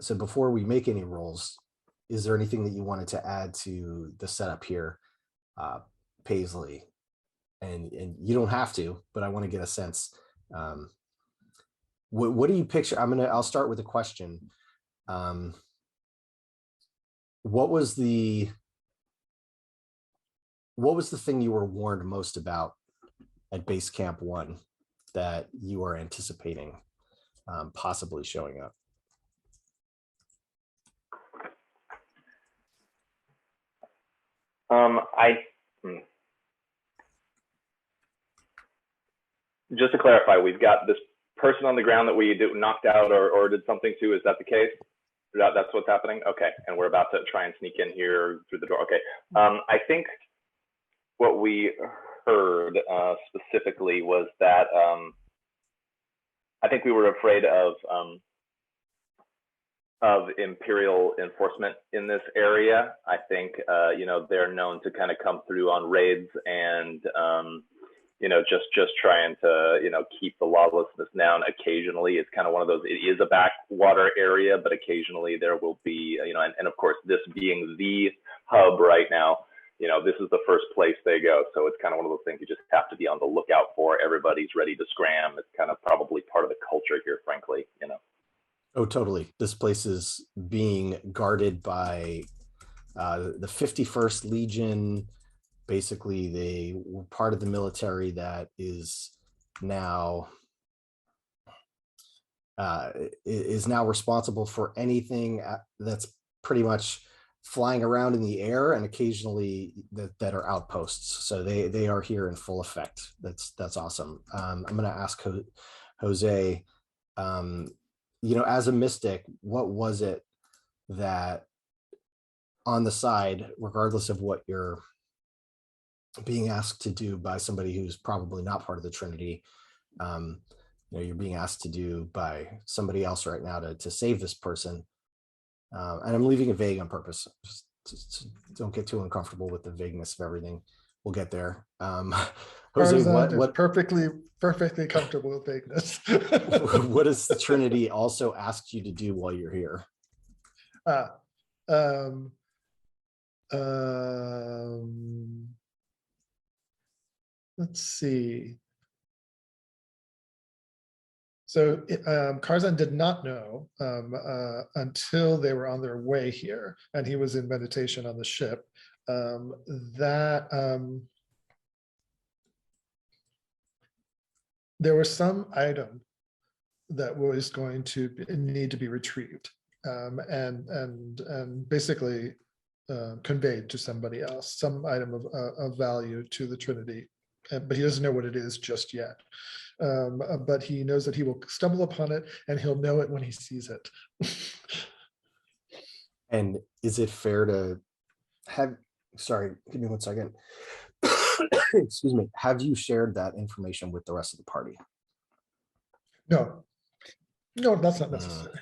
So before we make any rolls, is there anything that you wanted to add to the setup here, Paisley? And you don't have to, but I want to get a sense. What do you picture? I'll start with a question. What was the thing you were warned most about at base camp 1 that you are anticipating possibly showing up? Just to clarify, we've got this person on the ground that we knocked out or did something to. Is that the case? That's what's happening? Okay. And we're about to try and sneak in here through the door. Okay. I think what we heard specifically was that I think we were afraid of Imperial enforcement in this area. I think, they're known to kind of come through on raids and, just trying to, keep the lawlessness down. Occasionally, it's kind of one of those, it is a backwater area, but occasionally there will be, and of course, this being the hub right now, this is the first place they go. So it's kind of one of those things you just have to be on the lookout for. Everybody's ready to scram. It's kind of probably part of the culture here, frankly, Oh, totally. This place is being guarded by the 51st Legion. Basically, they were part of the military that is now responsible for anything that's pretty much flying around in the air, and occasionally that are outposts. So they are here in full effect. That's awesome. I'm going to ask Jose, as a mystic, what was it that on the side, regardless of what you're being asked to do by somebody who's probably not part of the Trinity, you're being asked to do by somebody else right now to save this person. And I'm leaving it vague on purpose. Just don't get too uncomfortable with the vagueness of everything. We'll get there. Jose, what perfectly comfortable with vagueness. What does the Trinity also ask you to do while you're here? Let's see. So Karzan did not know until they were on their way here, and he was in meditation on the ship, that there was some item that was going to need to be retrieved, and basically conveyed to somebody else, some item of value to the Trinity, but he doesn't know what it is just yet. But he knows that he will stumble upon it, and he'll know it when he sees it. And is it fair to have, sorry, give me one second. Excuse me. Have you shared that information with the rest of the party? No, that's not necessary.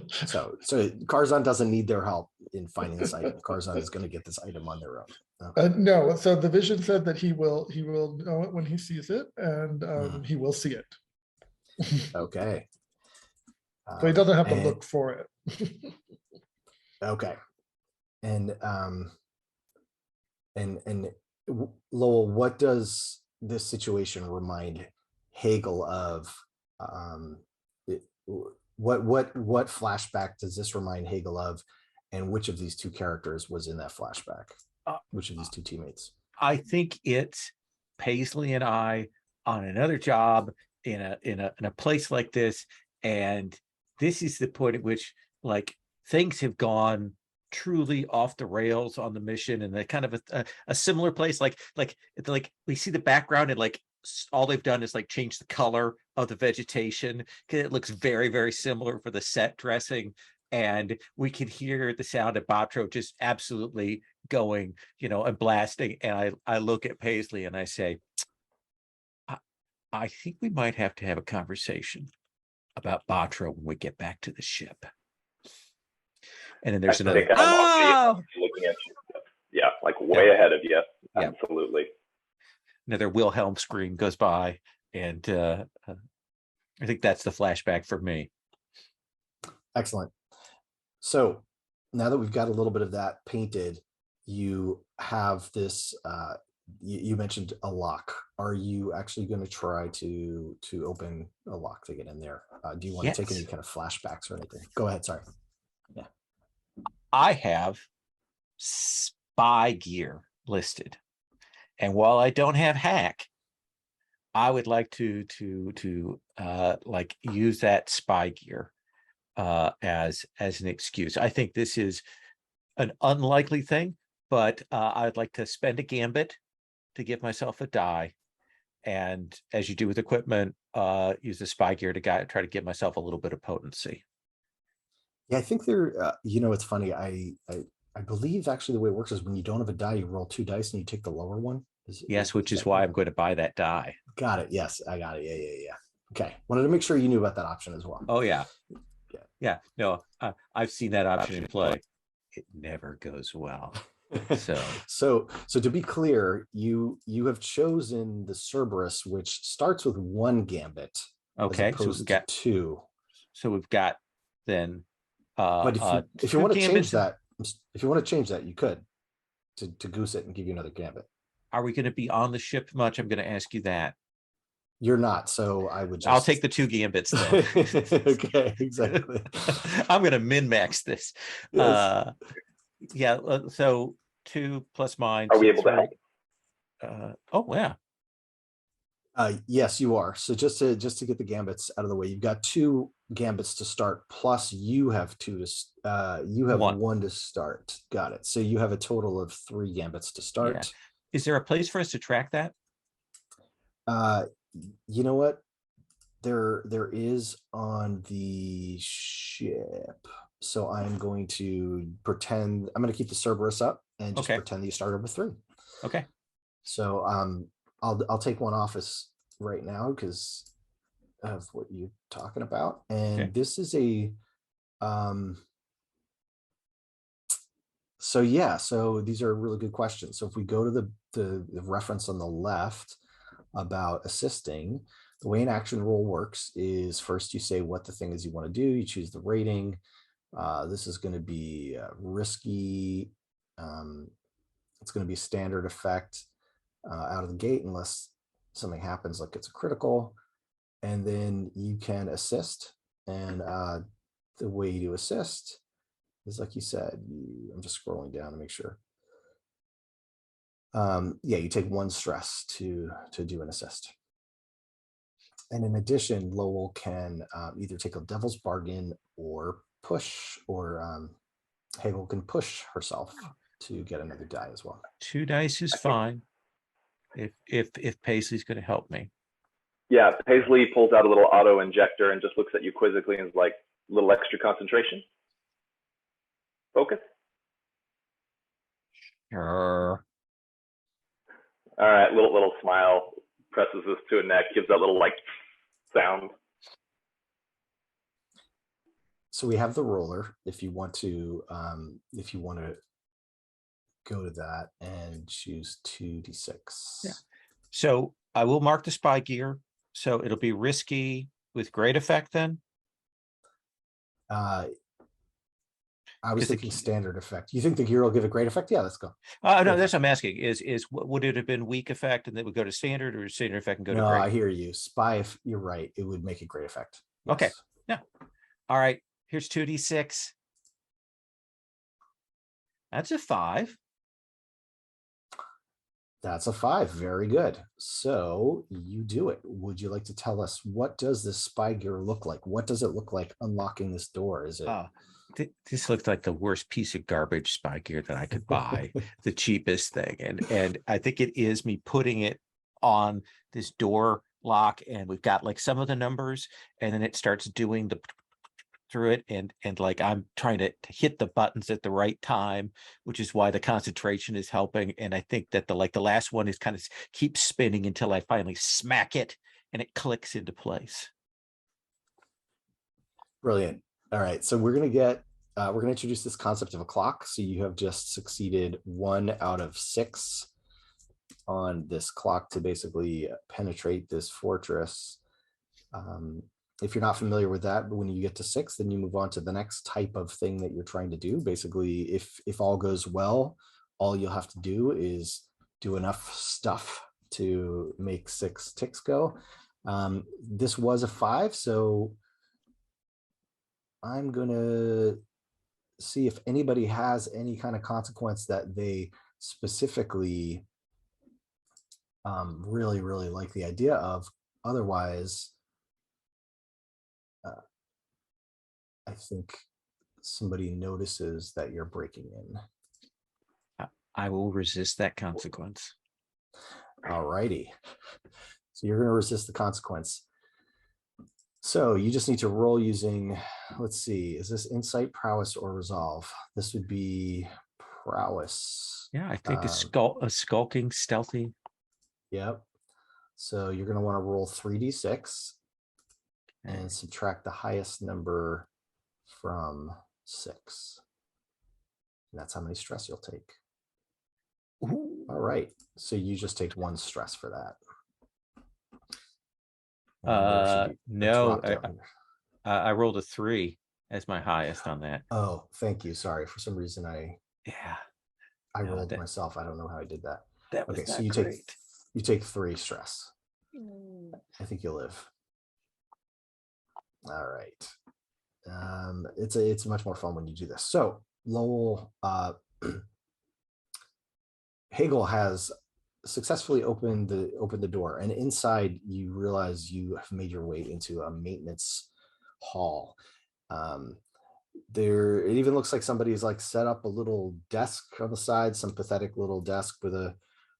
So Karzan doesn't need their help in finding this item. Karzan is going to get this item on their own. Okay. No, so the vision said that he will know it when he sees it, and he will see it. Okay. So he doesn't have to look for it. Okay. And Lowell, what does this situation remind Hegel of? What flashback does this remind Hegel of, and which of these two characters was in that flashback? Which of these two teammates? I think it's Paisley and I on another job in a place like this, and this is the point at which like things have gone truly off the rails on the mission, and that kind of a similar place, like we see the background, and like all they've done is like change the color of the vegetation because it looks very, very similar for the set dressing, and we can hear the sound of Batro just absolutely going, and blasting. And I look at Paisley and I say, I think we might have to have a conversation about Batro when we get back to the ship. And then there's another. Looking at you. Yeah, like way ahead of you. Yeah. Absolutely. Another Wilhelm scream goes by, and I think that's the flashback for me. Excellent. So now that we've got a little bit of that painted, you have this. You mentioned a lock. Are you actually going to try to open a lock to get in there? Do you want to take any kind of flashbacks or anything? Go ahead. Sorry. Yeah. I have spy gear listed, and while I don't have hack, I would like to like use that spy gear as an excuse. I think this is an unlikely thing, but I'd like to spend a gambit to give myself a die, and as you do with equipment, use the spy gear to try to give myself a little bit of potency. Yeah, I think there. It's funny. I believe actually the way it works is when you don't have a die, you roll 2 dice and you take the lower one. Yes, which is why I'm going to buy that die. Got it. Yes, I got it. Yeah. Okay, wanted to make sure you knew about that option as well. Oh yeah. No, I've seen that option in play. It never goes well. So to be clear, you have chosen the Cerberus, which starts with 1 gambit. Okay, so we've got 2. So we've got then. But if you want to change that, you could to goose it and give you another gambit. Are we going to be on the ship much? I'm going to ask you that. You're not, so I would. I'll take the 2 gambits then. Okay, exactly. I'm going to min-max this. Yes. So 2 plus mine. Are we able to help? Oh yeah. Yes, you are. So just to get the gambits out of the way, you've got 2 gambits to start, plus you have 2 to you have 1 to start. Got it. So you have a total of 3 gambits to start. Yeah. Is there a place for us to track that? You know what? There is on the ship. So I'm going to pretend I'm going to keep the Cerberus up and just pretend that you started with 3. Okay. So I'll take 1 office right now because of what you're talking about, and this is a so these are really good questions. So if we go to the reference on the left about assisting, the way an action roll works is first you say what the thing is you want to do, you choose the rating. This is going to be risky. It's going to be standard effect out of the gate unless something happens like it's a critical. and then you can assist. And the way to assist is like you said, I'm just scrolling down to make sure. Yeah, you take 1 stress to do an assist. And in addition, Lowell can either take a devil's bargain or push, or Hegel can push herself to get another die as well. 2 dice is fine. If Paisley's going to help me. Yeah, Paisley pulls out a little auto injector and just looks at you quizzically and is like, a little extra concentration. Focus. Sure. All right, little smile, presses this to a neck, gives that little like sound. So we have the roller. If you want to go to that and choose 2d6. Yeah. So I will mark the spy gear. So it'll be risky with great effect then. I was thinking standard effect. You think the gear will give a great effect? Yeah, let's go. No, that's what I'm asking. Would it have been weak effect and then would go to standard, or standard effect and go to great? No, I hear you. Spy, if you're right, it would make a great effect. Yes. Okay. Yeah. All right. Here's 2d6. That's a 5. That's a 5. Very good. So you do it. Would you like to tell us, what does this spy gear look like? What does it look like unlocking this door? Is it? This looks like the worst piece of garbage spy gear that I could buy, the cheapest thing. And I think it is me putting it on this door lock, and we've got like some of the numbers, and then it starts doing the through it, and like I'm trying to hit the buttons at the right time, which is why the concentration is helping. And I think that the last one is kind of keeps spinning until I finally smack it and it clicks into place. Brilliant. All right, so we're going to introduce this concept of a clock. So you have just succeeded 1 out of 6 on this clock to basically penetrate this fortress. If you're not familiar with that, but when you get to 6, then you move on to the next type of thing that you're trying to do. Basically, if all goes well, all you'll have to do is do enough stuff to make 6 ticks go. This was a 5, so I'm gonna see if anybody has any kind of consequence that they specifically really, really like the idea of. Otherwise, I think somebody notices that you're breaking in. I will resist that consequence. All righty. So you're going to resist the consequence. So you just need to roll using, let's see, is this insight, prowess, or resolve? This would be prowess. Yeah, I think a skulking, stealthy. Yep. So you're going to want to roll 3d6 and subtract the highest number from 6. And that's how many stress you'll take. Ooh. All right. So you just take 1 stress for that. No, I rolled a 3 as my highest on that. Oh, thank you. Sorry. For some reason, I rolled that, myself. I don't know how I did that. That was okay. Not So great. you take 3 stress. I think you'll live. All right. It's much more fun when you do this. So Lowell, Hegel has successfusly opened the door, and inside you realize you have made your way into a maintenance hall. It even looks like somebody's like set up a little desk on the side, some pathetic little desk with a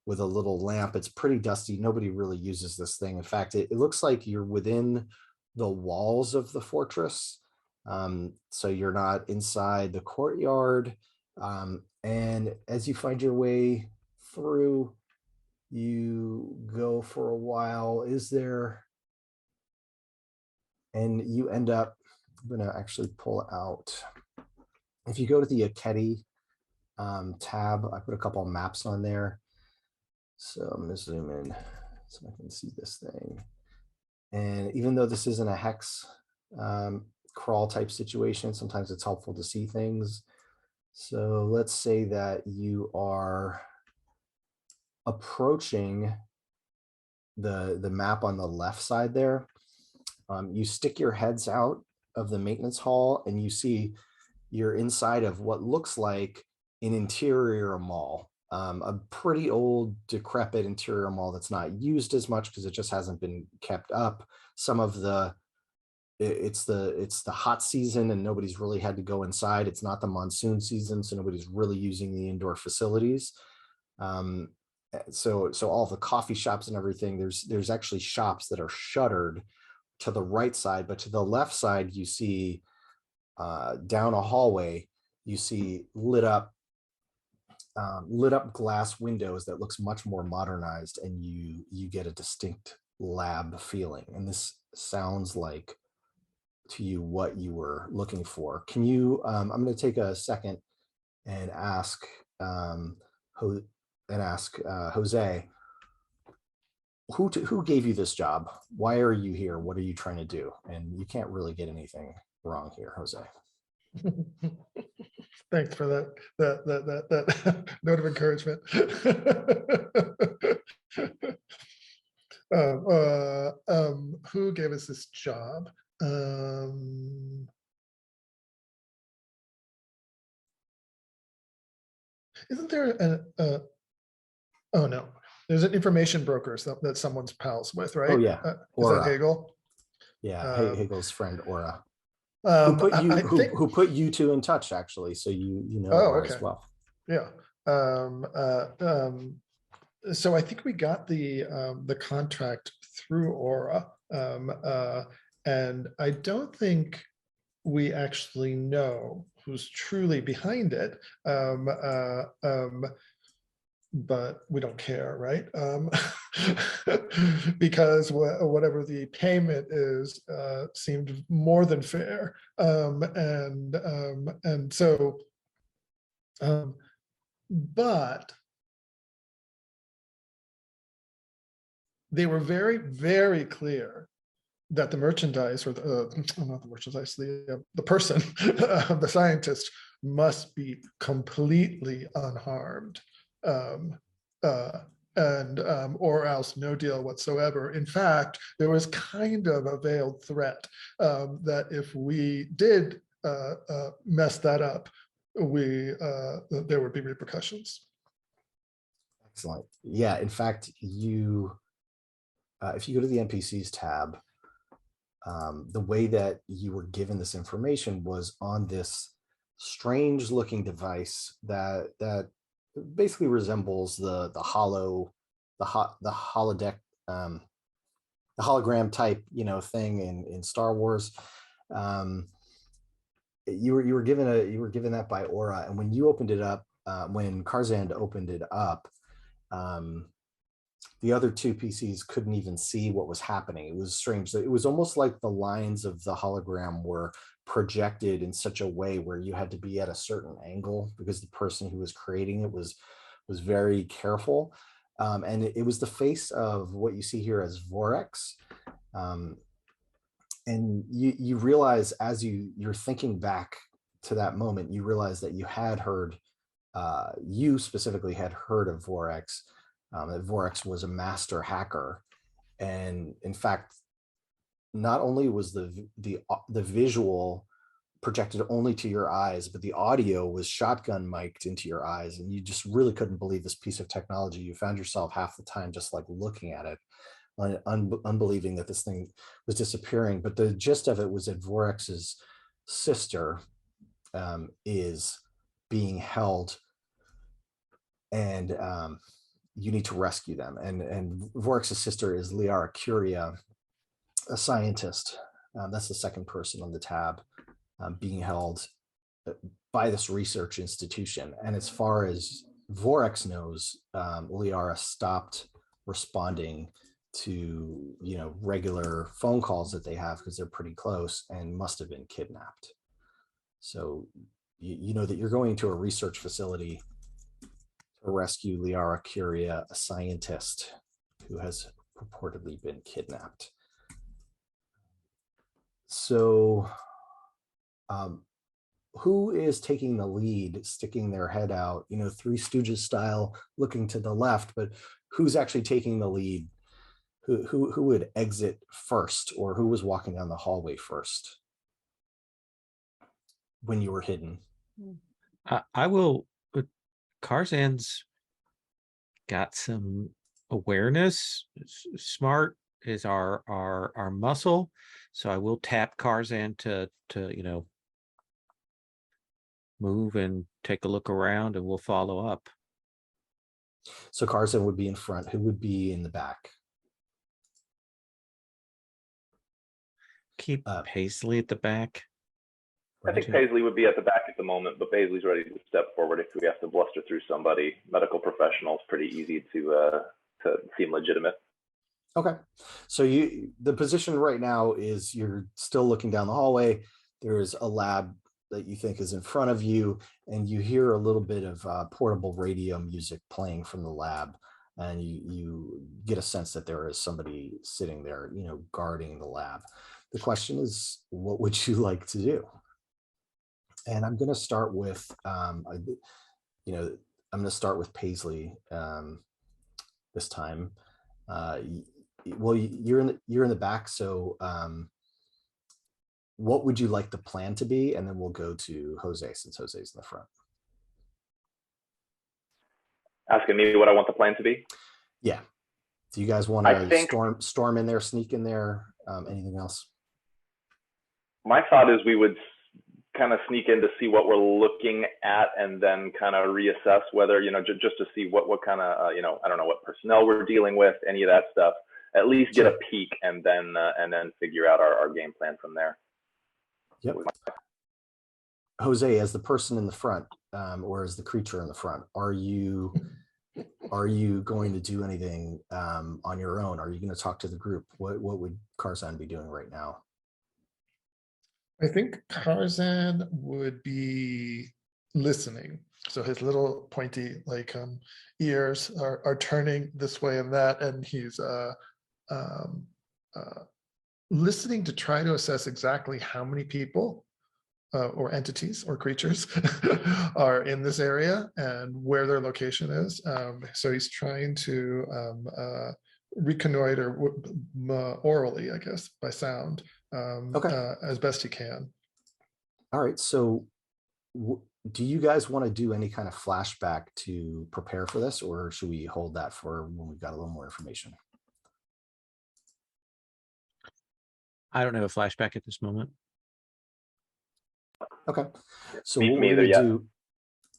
little lamp. It's pretty dusty. Nobody really uses this thing. In fact, it looks like you're within the walls of the fortress. So you're not inside the courtyard. And as you find your way through, you go for a while. And you end up, I'm going to actually pull out. If you go to the Akedi tab, I put a couple of maps on there. So I'm going to zoom in so I can see this thing. And even though this isn't a hex crawl type situation, sometimes it's helpful to see things. So let's say that you are approaching the map on the left side there. You stick your heads out of the maintenance hall and you see you're inside of what looks like an interior mall, a pretty old, decrepit interior mall that's not used as much because it just hasn't been kept up. Some of the it's the hot season and nobody's really had to go inside. It's not the monsoon season, so nobody's really using the indoor facilities. So all the coffee shops and everything, there's actually shops that are shuttered to the right side, but to the left side you see down a hallway, you see lit up glass windows that looks much more modernized, and you get a distinct lab feeling. And this sounds like to you what you were looking for. Can you? I'm going to take a second and ask Jose, who gave you this job? Why are you here? What are you trying to do? And you can't really get anything wrong here, Jose. Thanks for that note of encouragement. Who gave us this job? Isn't there oh no, there's an information broker that someone's pals with, right? Oh yeah, is that Hagel? Yeah, Hagel's friend Aura, who put you two in touch actually, so you know Aura as well. Yeah. So I think we got the contract through Aura, and I don't think we actually know who's truly behind it, but we don't care, right? Because whatever the payment is seemed more than fair, and so, but they were very, very clear that the merchandise, or not the merchandise, the person, the scientist, must be completely unharmed, or else no deal whatsoever. In fact, there was kind of a veiled threat that if we did mess that up, there would be repercussions. Excellent. Yeah, in fact, if you go to the NPCs tab, the way that you were given this information was on this strange looking device that basically resembles the holodeck, the hologram type, thing in Star Wars. You were given that by Aura, and when you opened it up, when Karzand opened it up, the other two PCs couldn't even see what was happening. It was strange. It was almost like the lines of the hologram were projected in such a way where you had to be at a certain angle because the person who was creating it was very careful. And it was the face of what you see here as Vorex. And you realize, as you're thinking back to that moment, you realize that you had heard, you specifically had heard of Vorex. That Vorex was a master hacker, and in fact, not only was the visual projected only to your eyes, but the audio was shotgun mic'd into your eyes, and you just really couldn't believe this piece of technology. You found yourself half the time just like looking at it, unbelieving that this thing was disappearing. But the gist of it was that Vorex's sister is being held, and you need to rescue them. And Vorex's sister is Liara Curia, a scientist. That's the second person on the tab, being held by this research institution. And as far as Vorex knows, Liara stopped responding to regular phone calls that they have because they're pretty close, and must have been kidnapped. So you know that you're going to a research facility to rescue Liara Curia, a scientist who has purportedly been kidnapped. So who is taking the lead, sticking their head out, Three Stooges style, looking to the left, but who's actually taking the lead? who would exit first, or who was walking down the hallway first when you were hidden? I will. Carzan's got some awareness. Smart is our muscle, so I will tap Carzan to move and take a look around, and we'll follow up. So Carzan would be in front. Who would be in the back? Keep Paisley at the back. I think Paisley would be at the back at the moment, but Paisley's ready to step forward if we have to bluster through somebody. Medical professionals, pretty easy to seem legitimate. Okay, so the position right now is you're still looking down the hallway. There's a lab that you think is in front of you, and you hear a little bit of portable radio music playing from the lab, and you get a sense that there is somebody sitting there, guarding the lab. The question is, what would you like to do? And I'm going to start with, I'm going to start with Paisley this time. Well, you're in the back, so what would you like the plan to be? And then we'll go to Jose, since Jose's in the front. Asking me what I want the plan to be? Yeah. Do you guys want to storm in there, sneak in there? Anything else? My thought is we would kind of sneak in to see what we're looking at, and then kind of reassess whether, just to see what kind of, I don't know what personnel we're dealing with, any of that stuff. At least get a peek, and then figure out our game plan from there. Yep. Jose, as the person in the front, or as the creature in the front, are you going to do anything on your own? Are you going to talk to the group? What would Carzan be doing right now? I think Carzan would be listening. So his little pointy ears are turning this way and that, and he's listening to try to assess exactly how many people or entities or creatures are in this area and where their location is. So he's trying to reconnoiter orally, I guess, by sound, as best he can. All right. So do you guys want to do any kind of flashback to prepare for this, or should we hold that for when we've got a little more information? I don't have a flashback at this moment. Okay. So what we're going to do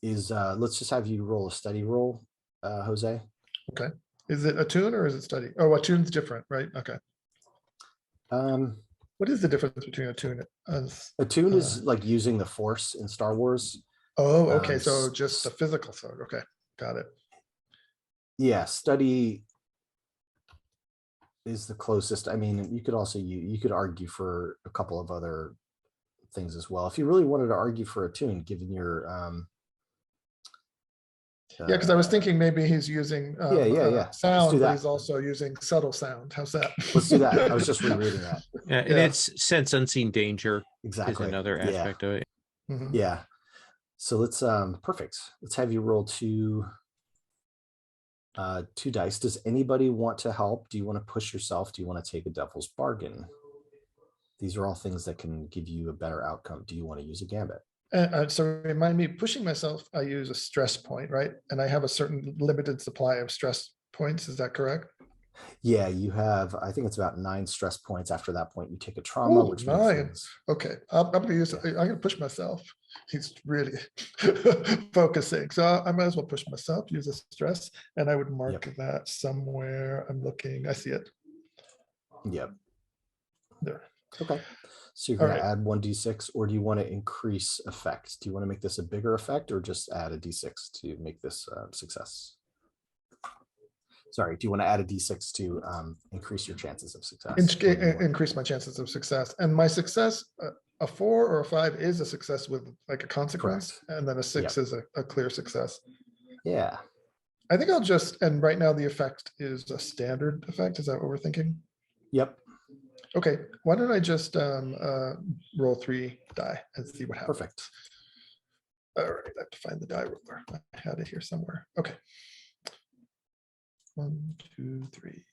is let's just have you roll a study roll, Jose. Okay. Is it attune or is it study? Oh, attune's different, right? Okay. What is the difference between attune? Attune is like using the Force in Star Wars. Oh, okay. So just the physical sword. Okay, got it. Yeah, study is the closest. I mean, you could also you could argue for a couple of other things as well if you really wanted to argue for attune, given your yeah, because I was thinking maybe he's using sound, but he's also using subtle sound. How's that? Let's do that. I was just rereading that. Yeah, and it's sense unseen danger. Exactly. Is another aspect of it. Mm-hmm. Yeah. So let's perfect. Let's have you roll two dice. Does anybody want to help? Do you want to push yourself? Do you want to take a devil's bargain? These are all things that can give you a better outcome. Do you want to use a gambit? So remind me, pushing myself, I use a stress point, right? And I have a certain limited supply of stress points. Is that correct? Yeah, you have, I think it's about 9 stress points. After that point, you take a trauma, which 9. Okay, I'm going to use, I'm going to push myself. He's really focusing. So I might as well push myself, use a stress, and I would mark that somewhere. I'm looking, I see it. Yep. There. Okay. So you're going to add 1d6, or do you want to increase effect? Do you want to make this a bigger effect, or just add a d6 to make this success? Sorry, do you want to add a d6 to increase your chances of success? Increase my chances of success. And my success, a 4 or a 5 is a success with like a consequence. Correct. And then a 6 is a clear success. Yeah. I think I'll just, and right now the effect is a standard effect. Is that what we're thinking? Yep. Okay, why don't I just roll 3 die and see what happens. Perfect. All right, I have to find the die roller. I had it here somewhere. Okay. 1, 2, 3.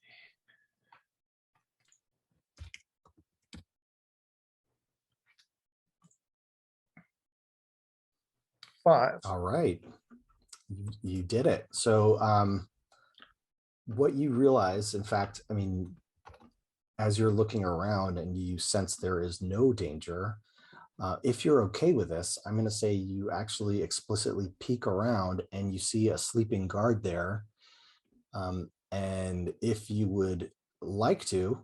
5. All right. You did it. So what you realize, in fact, I mean, as you're looking around and you sense there is no danger, if you're okay with this, I'm going to say you actually explicitly peek around and you see a sleeping guard there. And if you would like to,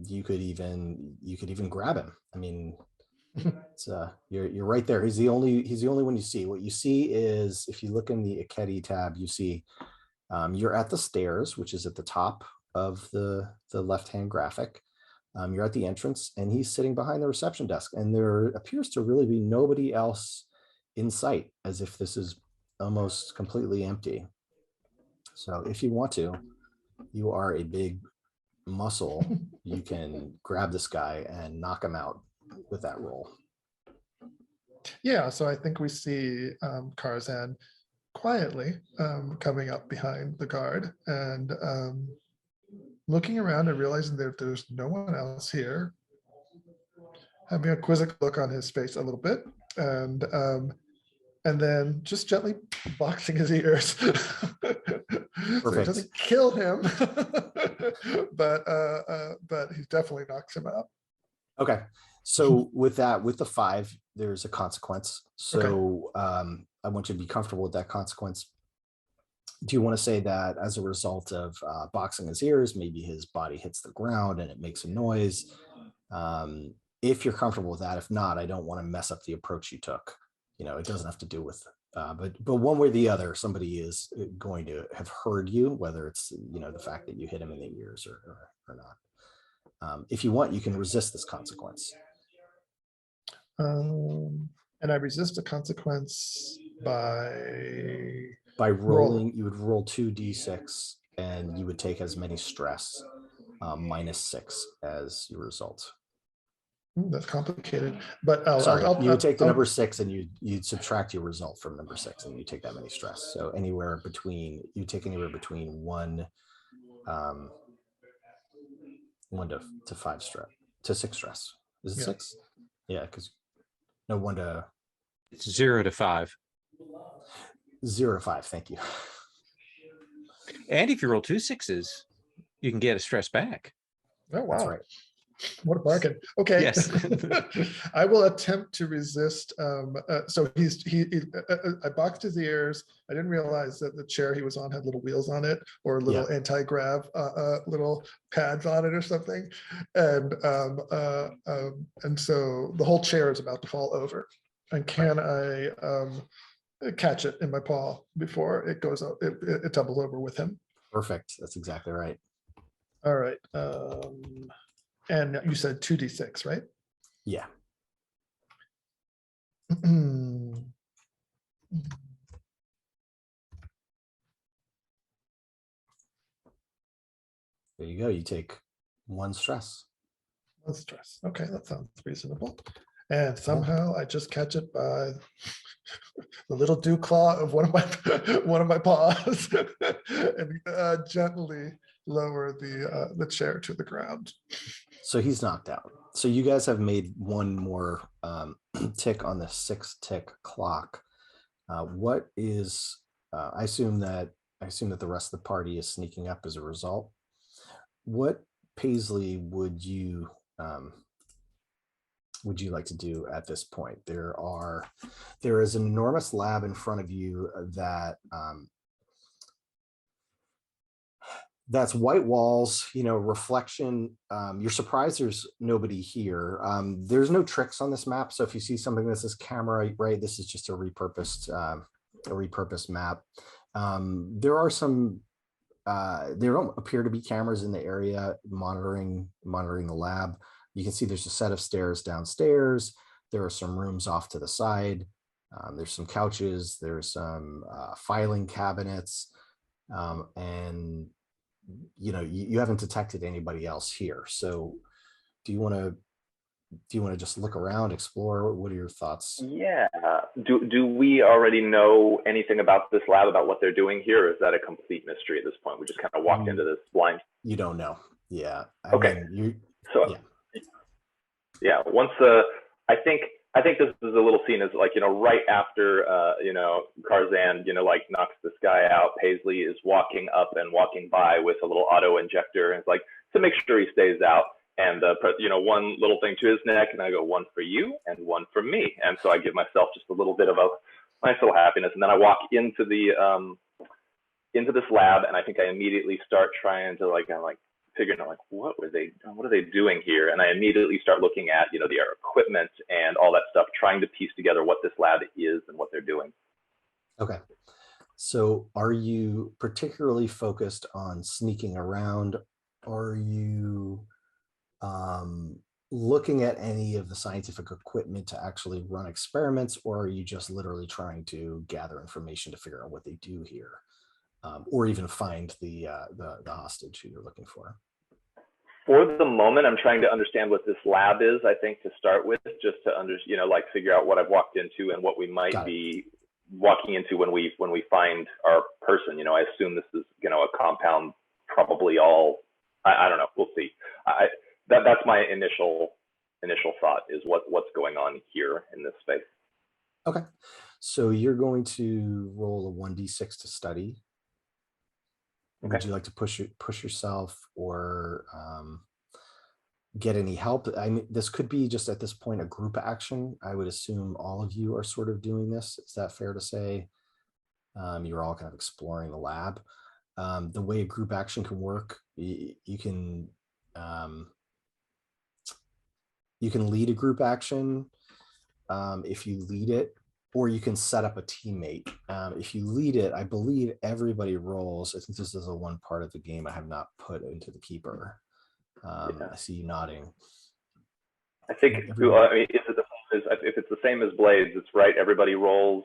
you could even grab him. I mean, it's you're right there. He's the only one you see. What you see is, if you look in the Akedi tab, you see you're at the stairs, which is at the top of the left-hand graphic. You're at the entrance, and he's sitting behind the reception desk, and there appears to really be nobody else in sight, as if this is almost completely empty. So if you want to, you are a big muscle. You can grab this guy and knock him out with that roll. Yeah, so I think we see Karzan quietly coming up behind the guard and looking around and realizing that there's no one else here, having a quizzical look on his face a little bit, and then just gently boxing his ears. So he doesn't kill him, but he definitely knocks him out. Okay. So with the 5, there's a consequence. So I want you to be comfortable with that consequence. Do you want to say that as a result of boxing his ears, maybe his body hits the ground and it makes a noise? If you're comfortable with that. If not, I don't want to mess up the approach you took. You know, it doesn't have to do with, but one way or the other, somebody is going to have heard you, whether it's, you know, the fact that you hit him in the ears or not. If you want, you can resist this consequence. And I resist the consequence by rolling. You would roll 2d6, and you would take as many stress, -6 as your result. That's complicated, but you would take the number 6 and you'd subtract your result from number 6, and you take that many stress. So you take anywhere between 1 to 5 stress to 6 stress. Is it 6? Yeah, because no, 1 to It's 0 to 5. 0 to 5. Thank you. And if you roll 2 6s, you can get a stress back. Oh, wow. That's right. What a bargain. Okay. Yes. I will attempt to resist. So I boxed his ears. I didn't realize that the chair he was on had little wheels on it, or little anti-grav little pads on it or something. And so the whole chair is about to fall over. And can I catch it in my paw before it goes up, it tumbles over with him? Perfect. That's exactly right. All right. And you said 2d6, right? Yeah. There you go. You take 1 stress. 1 stress. Okay, that sounds reasonable. And somehow I just catch it by the little dew claw of one of my paws, and gently lower the chair to the ground. So he's knocked out. So you guys have made 1 more tick on the 6-tick clock. What is? I assume that the rest of the party is sneaking up as a result. What, Paisley, would you like to do at this point? There is an enormous lab in front of you that that's white walls, you know, reflection. You're surprised there's nobody here. There's no tricks on this map. So if you see something that says camera, right, this is just a repurposed map. There are some, there don't appear to be cameras in the area monitoring the lab. You can see there's a set of stairs downstairs. There are some rooms off to the side. There's some couches. There's some filing cabinets, and you know, you haven't detected anybody else here. So do you want to just look around, explore? What are your thoughts? Yeah. Do we already know anything about this lab, about what they're doing here? Or is that a complete mystery at this point? We just kind of walked into this blind. You don't know. Yeah. Okay. Once I think I think this is a little scene as like, right after, Tarzan, like knocks this guy out, Paisley is walking up and walking by with a little auto injector, and it's like to make sure he stays out. And, one little thing to his neck, and I go, one for you and one for me. And so I give myself just a little bit of a nice little happiness. And then I walk into into this lab, and I think I immediately start trying to figuring out what are they doing here? And I immediately start looking at, their equipment and all that stuff, trying to piece together what this lab is and what they're doing. Okay. So are you particularly focused on sneaking around? Are you looking at any of the scientific equipment to actually run experiments, or are you just literally trying to gather information to figure out what they do here? Or even find the hostage who you're looking for? For the moment, I'm trying to understand what this lab is, I think, to start with, just to figure out what I've walked into and what we might be walking into when we find our person. I assume this is, a compound, probably all, I don't know, we'll see. That's my initial thought, is what's going on here in this space. Okay. So you're going to roll a 1d6 to study. Okay. Would you like to push yourself or get any help? I mean, this could be just at this point a group action. I would assume all of you are sort of doing this. Is that fair to say? You're all kind of exploring the lab. The way a group action can work, you can lead a group action if you lead it, or you can set up a teammate. If you lead it, I believe everybody rolls. I think this is a one part of the game I have not put into the keeper. I see you nodding. I think, if it's the same as Blades, it's right. Everybody rolls.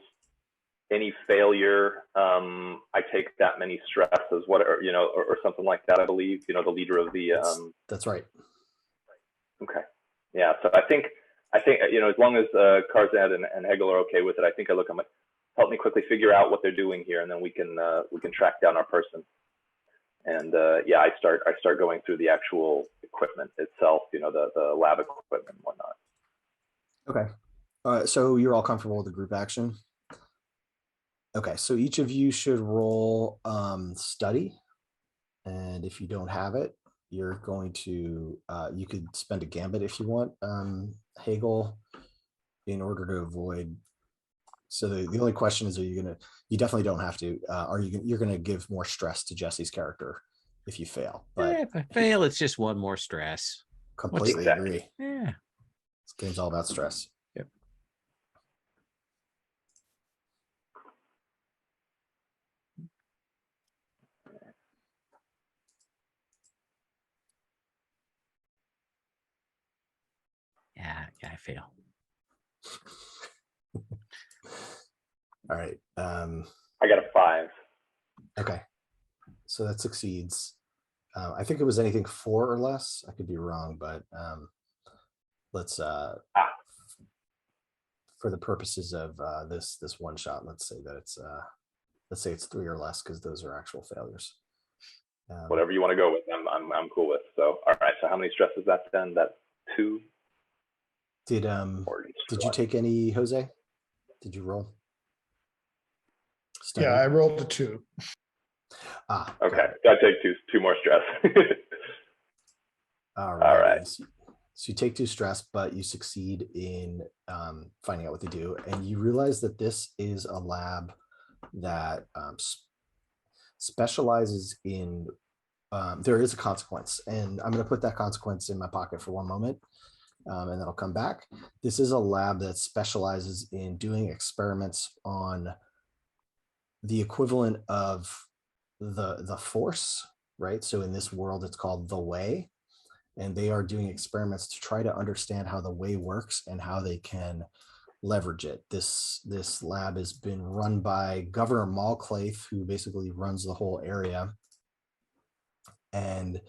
Any failure, I take that many stress as or something like that. I believe, the leader of the. That's right. Okay. Yeah. So I think, as long as Tarzan and Hegel are okay with it, I think I'm like, help me quickly figure out what they're doing here, and then we can track down our person. And I start going through the actual equipment itself, the lab equipment and whatnot. Okay. So you're all comfortable with the group action? Okay. So each of you should roll study, and if you don't have it, you're going to you could spend a gambit if you want, Hegel, in order to avoid. So the only question is, you definitely don't have to, you're gonna give more stress to Jesse's character if you fail. But if I fail, it's just one more stress. Completely agree. Yeah. This game's all about stress. Yep. Yeah, I fail. All right. I got a 5. Okay. So that succeeds. I think it was anything 4 or less. I could be wrong, but let's for the purposes of this one shot, let's say it's 3 or less, because those are actual failures. Whatever you want to go with, I'm cool with. So all right. So how many stresses that's then? That's 2. Did you take any, Jose? Did you roll? Yeah, I rolled a 2. Okay. I take two more stress. All right. So you take 2 stress, but you succeed in finding out what they do, and you realize that this is a lab that specializes in. There is a consequence, and I'm going to put that consequence in my pocket for one moment. And then I'll come back. This is a lab that specializes in doing experiments on the equivalent of the Force, right? So in this world, it's called the Way, and they are doing experiments to try to understand how the Way works and how they can leverage it. This lab has been run by Governor Malclaith, who basically runs the whole area, and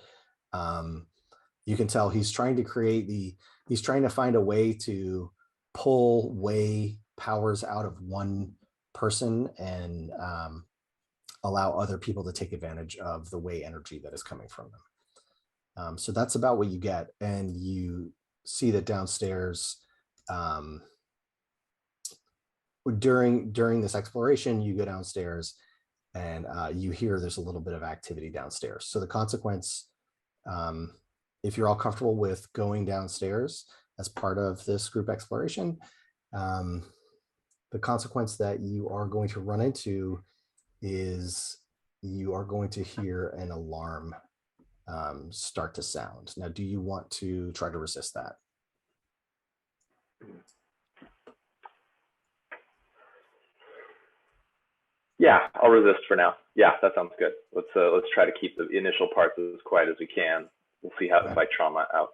you can tell he's trying to find a way to pull Way powers out of one person and allow other people to take advantage of the Way energy that is coming from them. So that's about what you get. And you see that downstairs, during this exploration, you go downstairs and you hear there's a little bit of activity downstairs. So the consequence, if you're all comfortable with going downstairs as part of this group exploration, the consequence that you are going to run into is you are going to hear an alarm start to sound. Now, do you want to try to resist that? Yeah, I'll resist for now. Yeah, that sounds good. Let's try to keep the initial parts as quiet as we can. We'll see how if I trauma out.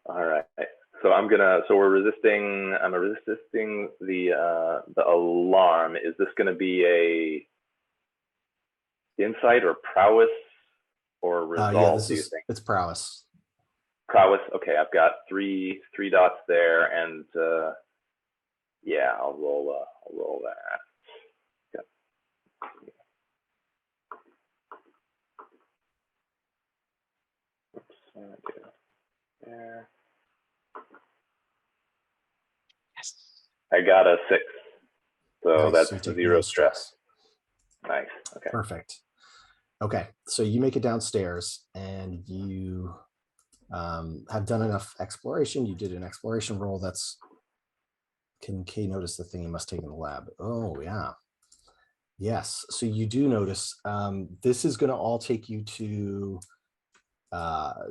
All right. So we're resisting. I'm resisting the alarm. Is this gonna be a insight or prowess or resolve? Yeah, it's prowess. Prowess. Okay, I've got three dots there, and yeah, I'll roll that. Yep. Oops, there. Yes. I got a 6, so Nice. that's So 0 stress. Nice. Okay. Perfect. Okay, so you make it downstairs and you have done enough exploration. You did an exploration roll. Can Kay notice the thing you must take in the lab? Oh, yeah. Yes, so you do notice this is going to all take you to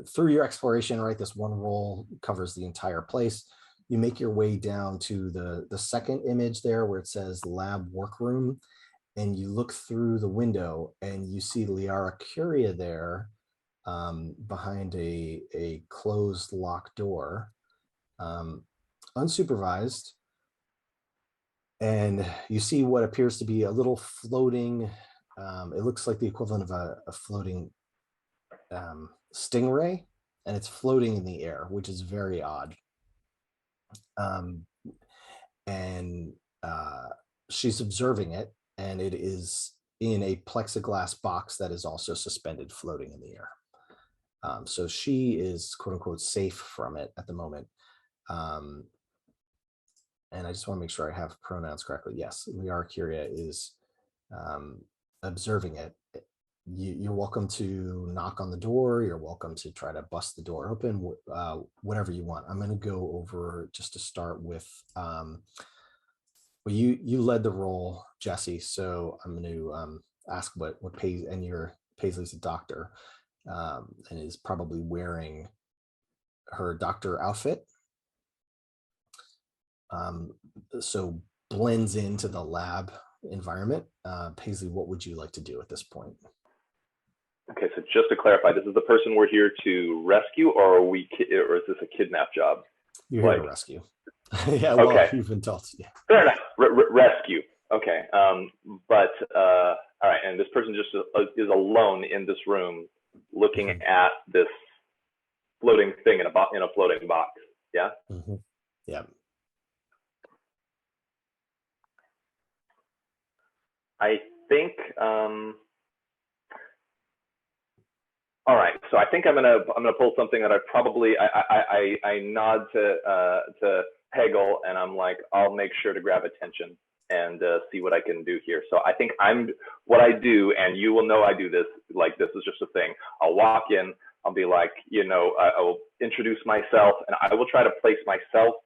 through your exploration, right? This one roll covers the entire place. You make your way down to the second image there where it says lab workroom, and you look through the window and you see Liara Curia there behind a closed locked door, unsupervised. And you see what appears to be a little floating, it looks like the equivalent of a floating stingray, and it's floating in the air, which is very odd. And she's observing it, and it is in a plexiglass box that is also suspended floating in the air. So she is quote unquote safe from it at the moment. And I just want to make sure I have pronouns correctly. Yes, Liara Curia is observing it. You're welcome to knock on the door. You're welcome to try to bust the door open, whatever you want. I'm going to go over just to start with. Well, you led the roll, Jesse. So I'm going to ask what Paisley's a doctor and is probably wearing her doctor outfit. So blends into the lab environment. Paisley, what would you like to do at this point? Okay, so just to clarify, this is the person we're here to rescue, or or is this a kidnap job? You're here to rescue. Yeah, well, okay. You've been told. Yeah. Fair enough. Rescue. Okay. But all right, and this person just is alone in this room, looking at this floating thing in a floating box. Yeah. Mm-hmm. Yeah. I think. All right, so I think I'm gonna pull something that I nod to Hegel, and I'm like, I'll make sure to grab attention and see what I can do here. So I think what I do, and you will know I do this. Like, this is just a thing. I'll walk in. I'll be like, I will introduce myself, and I will try to place myself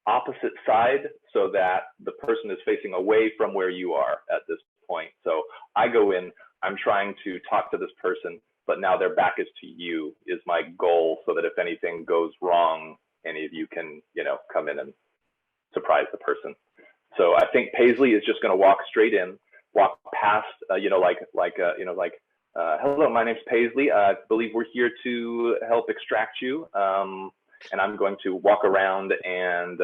opposite side so that the person is facing away from where you are at this point. So I go in. I'm trying to talk to this person, but now their back is to you is my goal, so that if anything goes wrong, any of you can, come in and surprise the person. So I think Paisley is just going to walk straight in, walk past, hello, my name's Paisley. I believe we're here to help extract you. And I'm going to walk around and,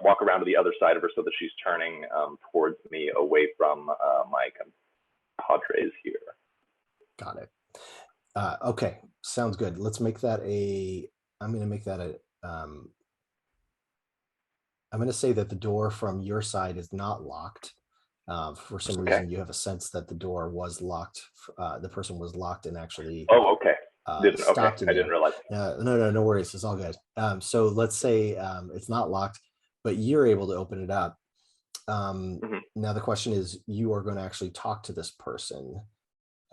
walk around to the other side of her so that she's turning towards me, away from my compadres here. Got it. Okay, sounds good. Let's make that I'm going to make that I'm going to say that the door from your side is not locked. For some reason, you have a sense that the door was locked. The person was locked and actually. Oh, okay. Didn't, okay, stopped in I there. didn't realize. No worries. It's all good. So let's say it's not locked, but you're able to open it up. Now the question is, you are going to actually talk to this person.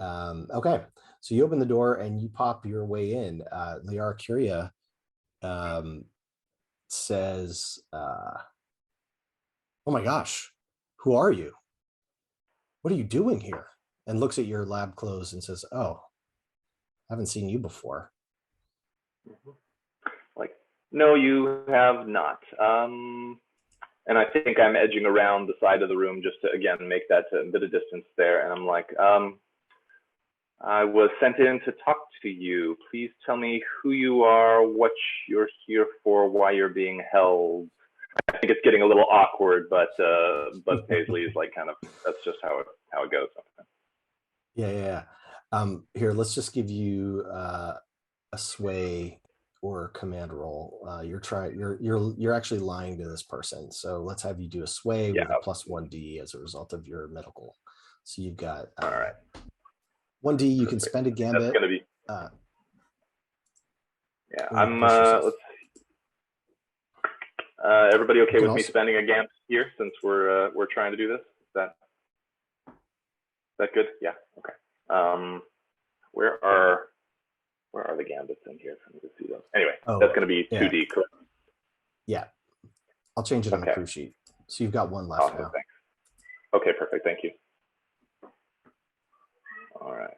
Okay, so you open the door and you pop your way in. Liara Curia says, "Oh my gosh, who are you? What are you doing here?" And looks at your lab clothes and says, "Oh, I haven't seen you before." Like, no, you have not. And I think I'm edging around the side of the room just to, again, make that a bit of distance there. And I'm like, I was sent in to talk to you. Please tell me who you are, what you're here for, why you're being held. I think it's getting a little awkward, but Paisley is like, kind of, that's just how it goes. Yeah. Here, let's just give you a sway or command roll. You're actually lying to this person. So let's have you do a sway with a +1d as a result of your medical. So you've got all right. 1d. You can spend a gambit. That's gonna be. Yeah, I'm. Let's. Everybody okay with me spending a gambit here since we're trying to do this? Is that good? Yeah. Okay. Where are the gambits in here for me to see those? Anyway, that's going to be 2D, correct? Yeah. I'll change it on the crew sheet. So you've got one left now. Thanks. Okay, perfect. Thank you. All right.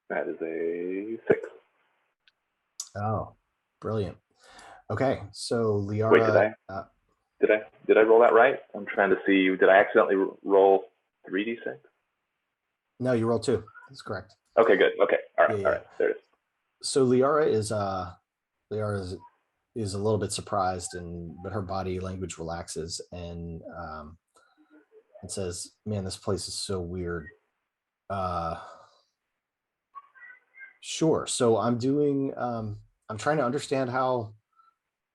That is a 6. Oh, brilliant. Okay, so Liara. Wait, did I roll that right? I'm trying to see. Did I accidentally roll 3d6? No, you rolled 2. That's correct. Okay, good. Okay, all right, all right. There it is. So Liara is a little bit surprised, but her body language relaxes and says, "Man, this place is so weird." Sure. So I'm trying to understand how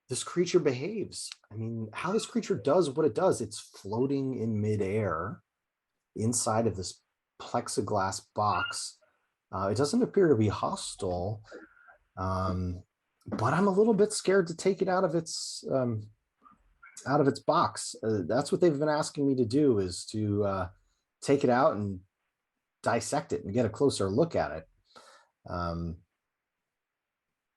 this creature behaves. I mean, how this creature does what it does. It's floating in midair inside of this plexiglass box. It doesn't appear to be hostile, but I'm a little bit scared to take it out of its box. That's what they've been asking me to do, is to take it out and dissect it and get a closer look at it.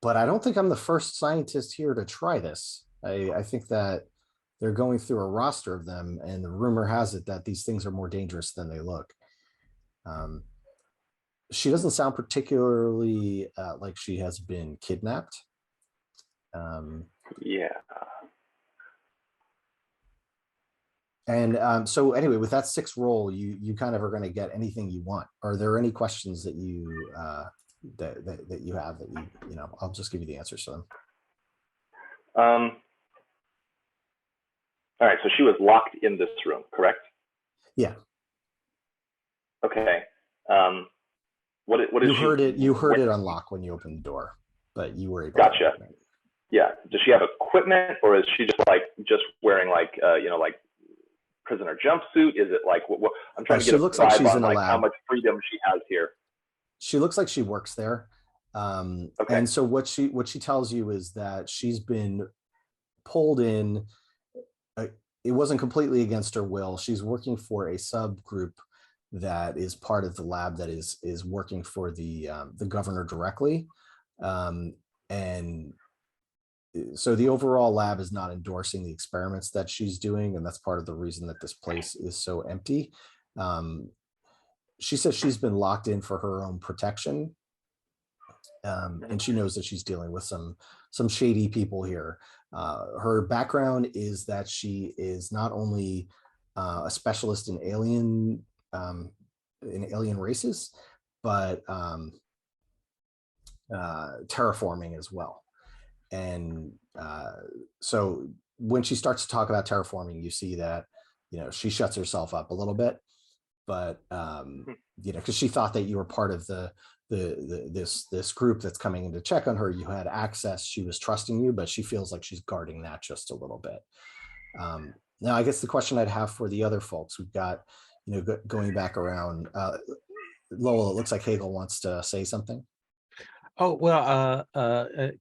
But I don't think I'm the first scientist here to try this. I think that they're going through a roster of them, and the rumor has it that these things are more dangerous than they look. She doesn't sound particularly like she has been kidnapped. Yeah. And so anyway, with that 6 roll, you kind of are going to get anything you want. Are there any questions that you that you have that you know? I'll just give you the answers to them. All right. So she was locked in this room, correct? Yeah. Okay. What is you heard it? You heard it unlock when you opened the door, but you were able. Gotcha. To open it. Yeah. Does she have equipment, or is she just wearing like prisoner jumpsuit? Is it like what I'm trying to get a vibe like on like how much freedom she has here? She looks like she works there. Okay. And so what she tells you is that she's been pulled in. It wasn't completely against her will. She's working for a subgroup that is part of the lab that is working for the governor directly. And so the overall lab is not endorsing the experiments that she's doing, and that's part of the reason that this place is so empty. She says she's been locked in for her own protection, and she knows that she's dealing with some shady people here. Her background is that she is not only a specialist in alien races, but terraforming as well. And so when she starts to talk about terraforming, you see that, she shuts herself up a little bit, but because she thought that you were part of this group that's coming in to check on her. You had access, she was trusting you, but she feels like she's guarding that just a little bit. Now, I guess the question I'd have for the other folks, we've got, Going back around, Lowell, it looks like Hagel wants to say something. Oh, well,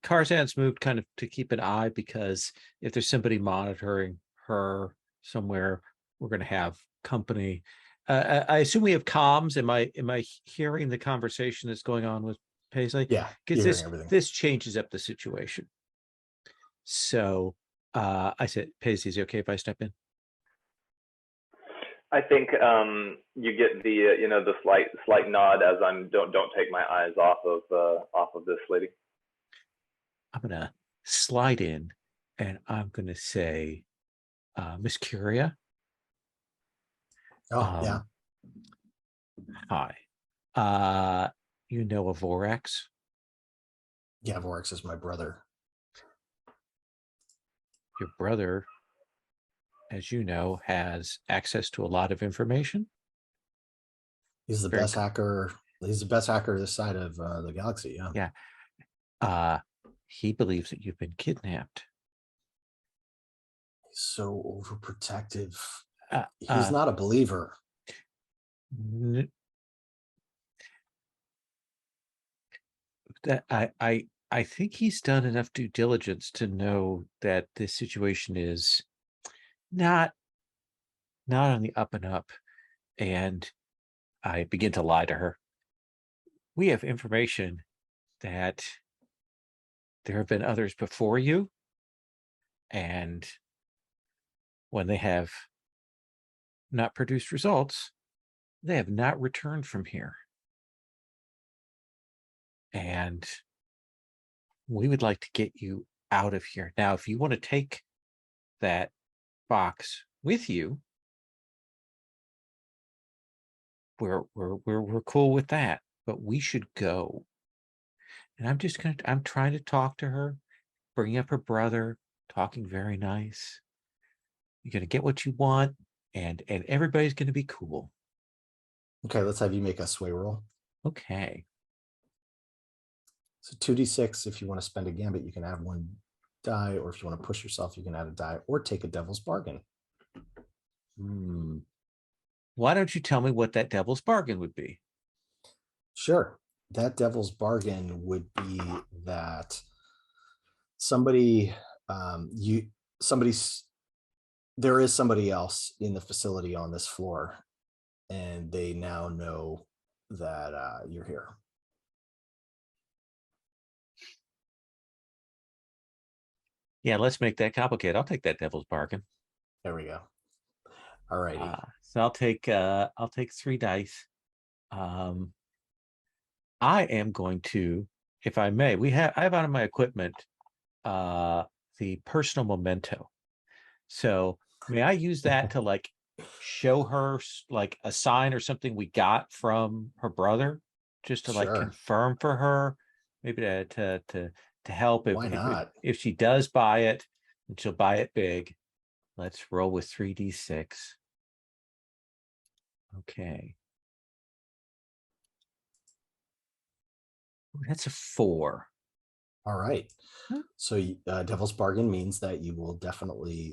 Tarzan's moved kind of to keep an eye, because if there's somebody monitoring her somewhere, we're going to have company. I assume we have comms. Am I hearing the conversation that's going on with Paisley? Yeah, Because you're hearing everything. this changes up the situation. So I said, Paisley, is it okay if I step in? I think you get the the slight nod as I'm don't take my eyes off of this lady. I'm gonna slide in, and I'm gonna say, Miss Curia. Oh, yeah. Hi. You know a Vorax? Yeah, Vorax is my brother. Your brother, as you know, has access to a lot of information. He's the Very best hacker. He's the best hacker this side of the galaxy. Yeah. Yeah. He believes that you've been kidnapped. He's so overprotective. Uh, He's not a believer. That I think he's done enough due diligence to know that this situation is not on the up and up. And I begin to lie to her. We have information that there have been others before you, and when they have not produced results, they have not returned from here. And we would like to get you out of here. Now, if you want to take that box with you, we're cool with that. But we should go. And I'm trying to talk to her, bringing up her brother, talking very nice. You're gonna get what you want, and everybody's gonna be cool. Okay, let's have you make a sway roll. Okay. So 2d6. If you want to spend a gambit, you can add one die, or if you want to push yourself, you can add a die, or take a devil's bargain. Why don't you tell me what that devil's bargain would be? Sure. That devil's bargain would be that there is somebody else in the facility on this floor, and they now know that you're here. Yeah, let's make that complicated. I'll take that devil's bargain. There we go. All righty. So I'll take 3 dice. I am going to, if I may, I have on my equipment the personal memento. So may I use that to like show her like a sign or something we got from her brother, just to like Sure. confirm for her, maybe to help Why not? if she does buy it, and she'll buy it big. Let's roll with 3d6. Okay. Ooh, that's a 4. All right. Huh? So devil's bargain means that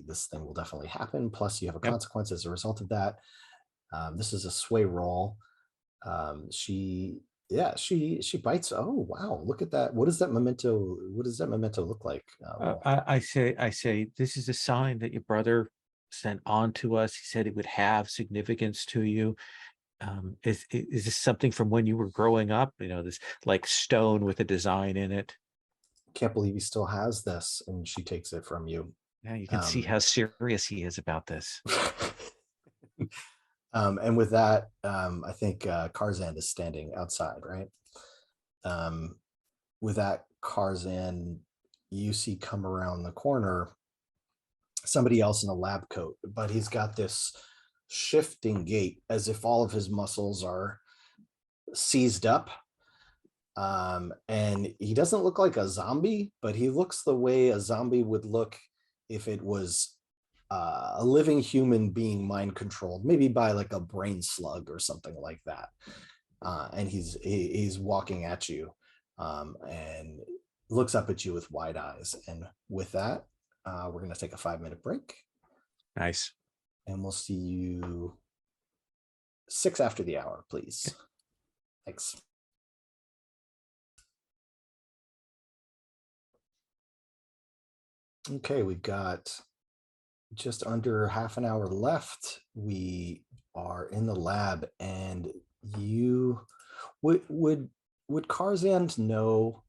this thing will definitely happen. Plus you have a consequence as a result of that. This is a sway roll. She bites. Oh, wow. Look at that. What does that memento look like? I say, this is a sign that your brother sent on to us. He said it would have significance to you. Is this something from when you were growing up? This like stone with a design in it. Can't believe he still has this. And she takes it from you. Yeah, you can see how serious he is about this. And with that, I think Karzan is standing outside, right? With that, Karzan, you see come around the corner somebody else in a lab coat, but he's got this shifting gait as if all of his muscles are seized up. And he doesn't look like a zombie, but he looks the way a zombie would look if it was a living human being mind controlled, maybe by like a brain slug or something like that. And he's walking at you and looks up at you with wide eyes. And with that, we're going to take a 5-minute break. Nice. And we'll see you 6 after the hour, please. Thanks. Okay, we've got just under half an hour left. We are in the lab, and you would Karzan know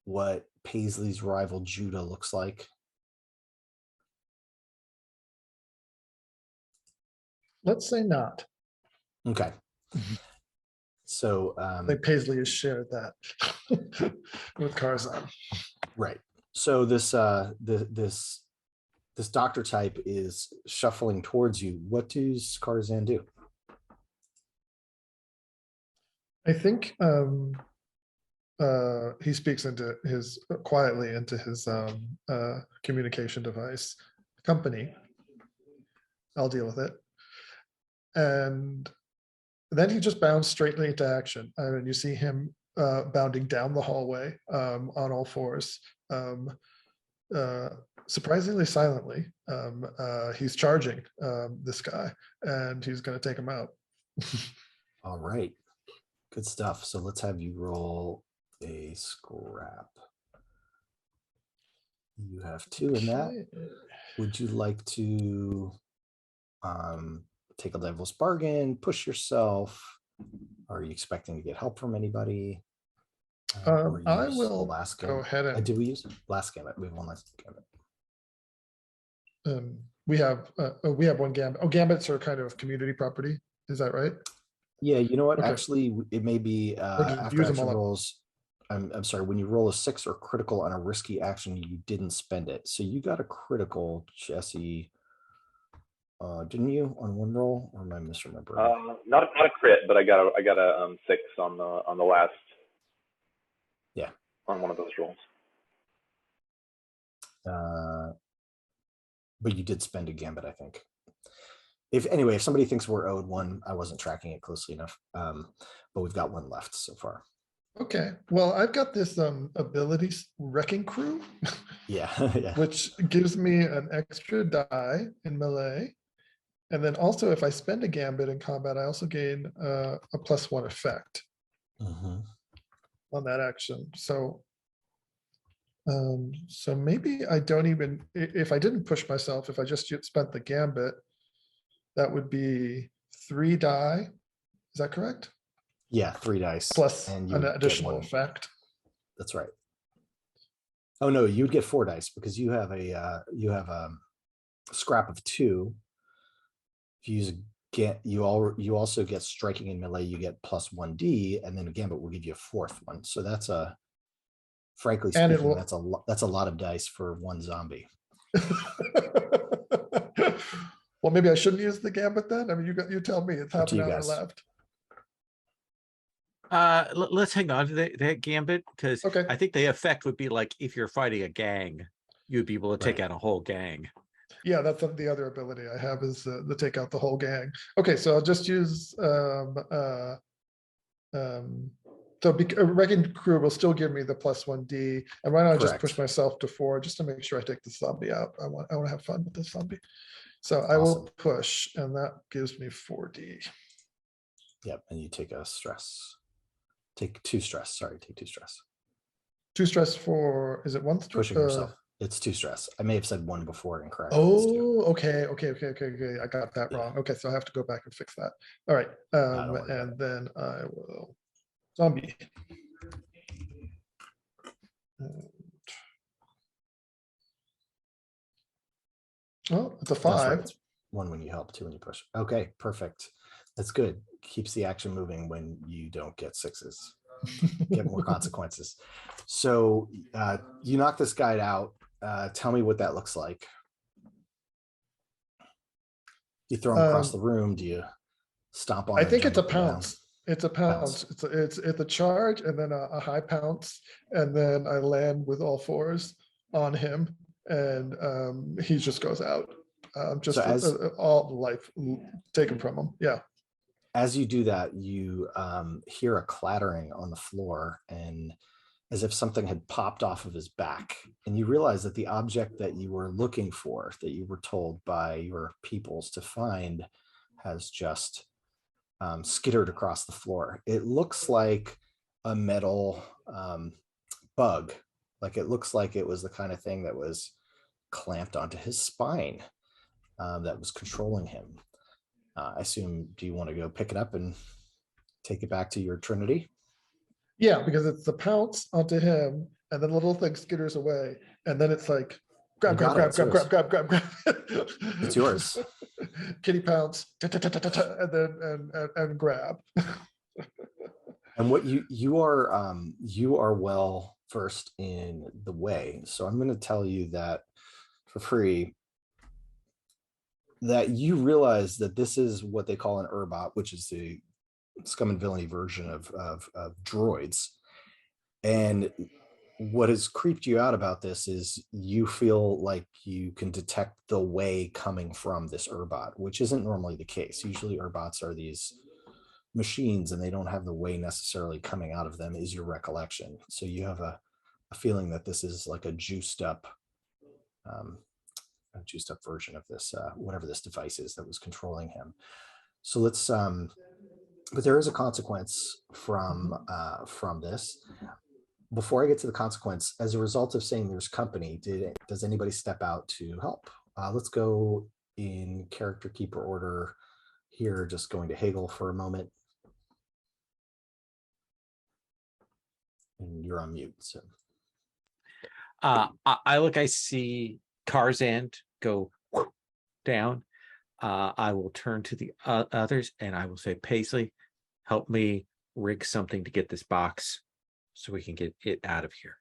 what Paisley's rival Judah looks like? Let's say not. Okay. So I think Paisley has shared that with Karzan. right. So this this doctor type is shuffling towards you. What does Karzan do? I think he speaks into his quietly into his communication device company. I'll deal with it. And then he just bounds straightly into action. And you see him bounding down the hallway on all fours, surprisingly silently. He's charging this guy, and he's going to take him out. All right. Good stuff. So let's have you roll a scrap. You have 2 in that. Would you like to take a devil's bargain, push yourself? Are you expecting to get help from anybody? I will last go ahead and did we use last gambit? We have one last gambit. we have one gambit. Oh, gambits are kind of community property. Is that right? Yeah, you know what? Okay. Actually, it may be after use them action all up. rolls. I'm sorry, when you roll a 6 or critical on a risky action, you didn't spend it. So you got a critical, Jesse. Didn't you on one roll, or am I misremembering? Not a crit, but I got a 6 on the last. Yeah. On one of those rolls. But you did spend a gambit, I think. If somebody thinks we're owed one, I wasn't tracking it closely enough. But we've got one left so far. Okay. Well, I've got this ability Wrecking Crew. Yeah. Yeah. Which gives me an extra die in melee. And then also, if I spend a gambit in combat, I also gain a +1 effect on that action. So, so maybe I don't even, if I didn't push myself, if I just spent the gambit, that would be 3 die. Is that correct? Yeah, 3 dice Plus and an additional effect. That's right. Oh no, you'd get 4 dice because you have a scrap of 2. If you use you also get striking in melee, you get +1d, and then a gambit will give you a 4th one. So that's frankly speaking, that's a lot of dice for one zombie. Well, maybe I shouldn't use the gambit then. I mean, you tell me. It's half an hour left. Let's hang on to that gambit, because okay. I think the effect would be like if you're fighting a gang, you'd be able to take out a whole gang. Yeah, that's the other ability I have is the take out the whole gang. Okay, so I'll just use so Wrecking Crew will still give me the +1d, and why not just push myself to 4 just to make sure I take the zombie out. I want to have fun with this zombie. So I will push, and that gives me 4d. Yep, and you take a stress. Take 2 stress. Sorry, take 2 stress. 2 stress for, is it 1 stress? Pushing yourself. It's 2 stress. I may have said 1 before incorrectly. Oh, okay. I got that wrong. Okay, so I have to go back and fix that. All right, and then I will zombie. Oh, it's a 5. Right. It's 1 when you help, 2 when you push. Okay, perfect. That's good. Keeps the action moving when you don't get 6s. Get more consequences. So you knock this guy out. Tell me what that looks like. You throw him across the room. Do you stomp on? I think it's a pounce. It's a pounce. It's a charge and then a high pounce, and then I land with all 4s on him, and he just goes out. Just all life taken from him. Yeah. As you do that, you hear a clattering on the floor, and as if something had popped off of his back. And you realize that the object that you were looking for, that you were told by your peoples to find, has just skittered across the floor. It looks like a metal bug. Like it looks like it was the kind of thing that was clamped onto his spine that was controlling him. I assume, do you want to go pick it up and take it back to your Trinity? Yeah, because it's the pounce onto him, and then the little thing skitters away, and then it's like grab, grab, grab, grab, grab, grab, grab, grab. It's yours. Kitty pounce, and then and grab. And what you are well versed in the way, so I'm going to tell you that for free, that you realize that this is what they call an Urbot, which is the Scum and Villainy version of droids. And what has creeped you out about this is you feel like you can detect the way coming from this Urbot, which isn't normally the case. Usually Urbots are these machines and they don't have the way necessarily coming out of them, is your recollection. So you have a feeling that this is like a juiced up version of this, whatever this device is that was controlling him. So let's, but there is a consequence from this. Before I get to the consequence, as a result of saying there's company, does anybody step out to help? Let's go in character keeper order here, just going to Hegel for a moment. And you're on mute. So I see Tarzan go down. I will turn to the others and I will say, Paisley, help me rig something to get this box so we can get it out of here.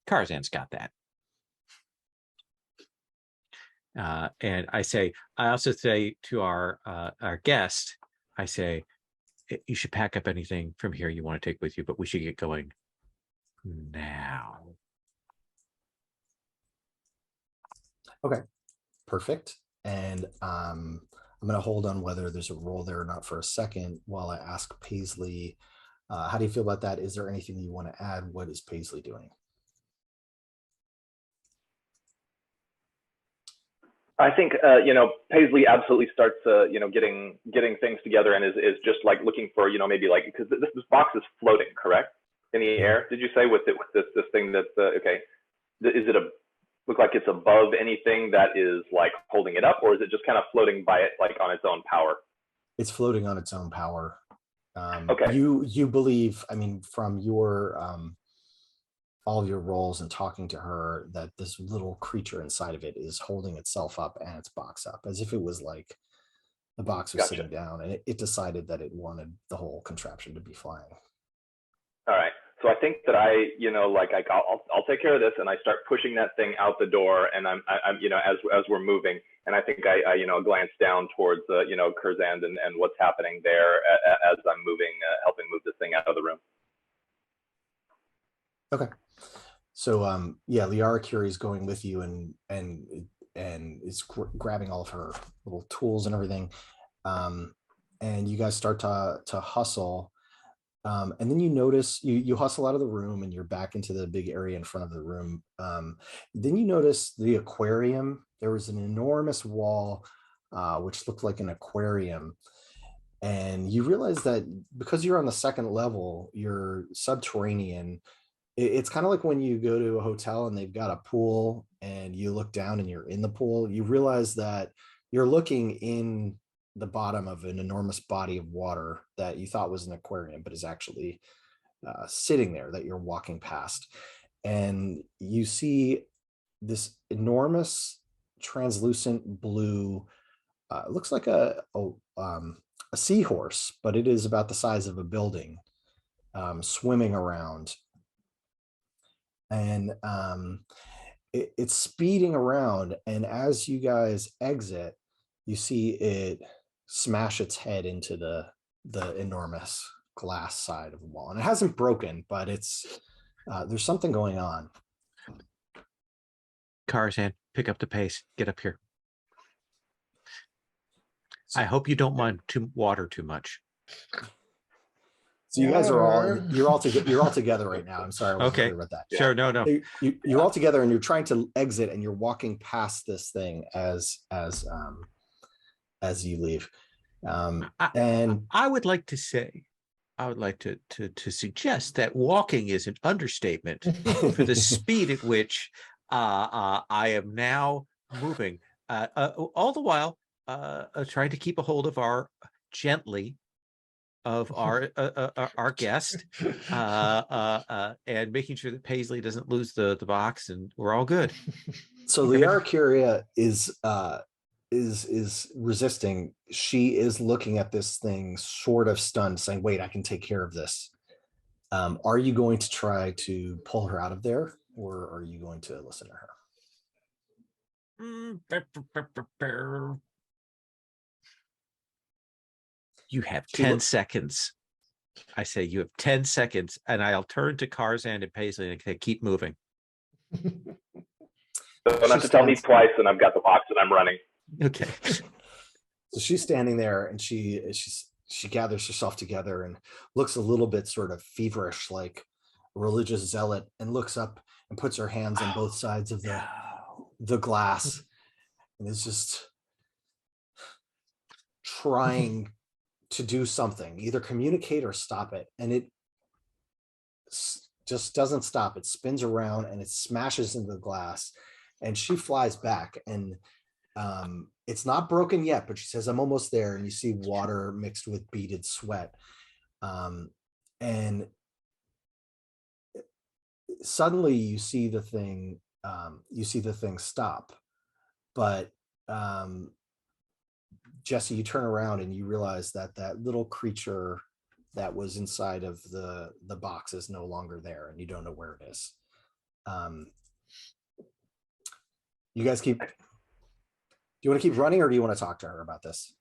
Tarzan's got that. And I also say to our guest, I say, you should pack up anything from here you want to take with you, but we should get going now. Okay, perfect. And I'm going to hold on whether there's a role there or not for a second while I ask Paisley, how do you feel about that? Is there anything you want to add? What is Paisley doing? I think Paisley absolutely starts getting things together and is just like looking for maybe like, because this box is floating, correct, in the air? Did you say with this thing that's okay? Is it look like it's above anything that is like holding it up, or is it just kind of floating by it like on its own power? It's floating on its own power. Okay. You believe, I mean, from your all of your roles and talking to her, that this little creature inside of it is holding itself up and its box up as if it was like the box was sitting down and it decided that it wanted the whole contraption to be flying. All right. So I think that I'll take care of this, and I start pushing that thing out the door, and I'm as we're moving, and I think I glance down towards Curzan and what's happening there as I'm moving, helping move this thing out of the room. Okay. So yeah, Liara Curie is going with you and is grabbing all of her little tools and everything, and you guys start to hustle. And then you notice you hustle out of the room and you're back into the big area in front of the room. Then you notice the aquarium. There was an enormous wall, which looked like an aquarium. And you realize that because you're on the second level, you're subterranean. It's kind of like when you go to a hotel and they've got a pool and you look down and you're in the pool. You realize that you're looking in the bottom of an enormous body of water that you thought was an aquarium, but is actually sitting there, that you're walking past. And you see this enormous translucent blue, it looks like a seahorse, but it is about the size of a building, swimming around. And it's speeding around. And as you guys exit, you see it smash its head into the enormous glass side of the wall, and it hasn't broken, but it's there's something going on. Tarzan, pick up the pace. Get up here. I hope you don't mind water too much. So you guys are you're all together right now. I'm sorry, I wasn't clear about that. Sure, no. You're all together and you're trying to exit and you're walking past this thing as as you leave. And I would like to say, I would like to suggest that walking is an understatement for the speed at which I am now moving, all the while trying to keep a hold of our guest, and making sure that Paisley doesn't lose the box, and we're all good. So the Araucaria is resisting. She is looking at this thing sort of stunned, saying, wait, I can take care of this. Are you going to try to pull her out of there, or are you going to listen to her? You have 10 seconds. I say you have 10 seconds, and I'll turn to Tarzan and Paisley and say, keep moving. Don't have to tell me twice, and I've got the box and I'm running. Okay. So she's standing there, and she gathers herself together and looks a little bit sort of feverish, like a religious zealot, and looks up and puts her hands on both sides of the glass, and is just trying to do something, either communicate or stop it, and it just doesn't stop. It spins around and it smashes into the glass, and she flies back, and it's not broken yet, but she says, I'm almost there. And you see water mixed with beaded sweat, and suddenly you see the thing stop, but Jesse, you turn around and you realize that that little creature that was inside of the box is no longer there, and you don't know where it is. You guys do you want to keep running, or do you want to talk to her about this?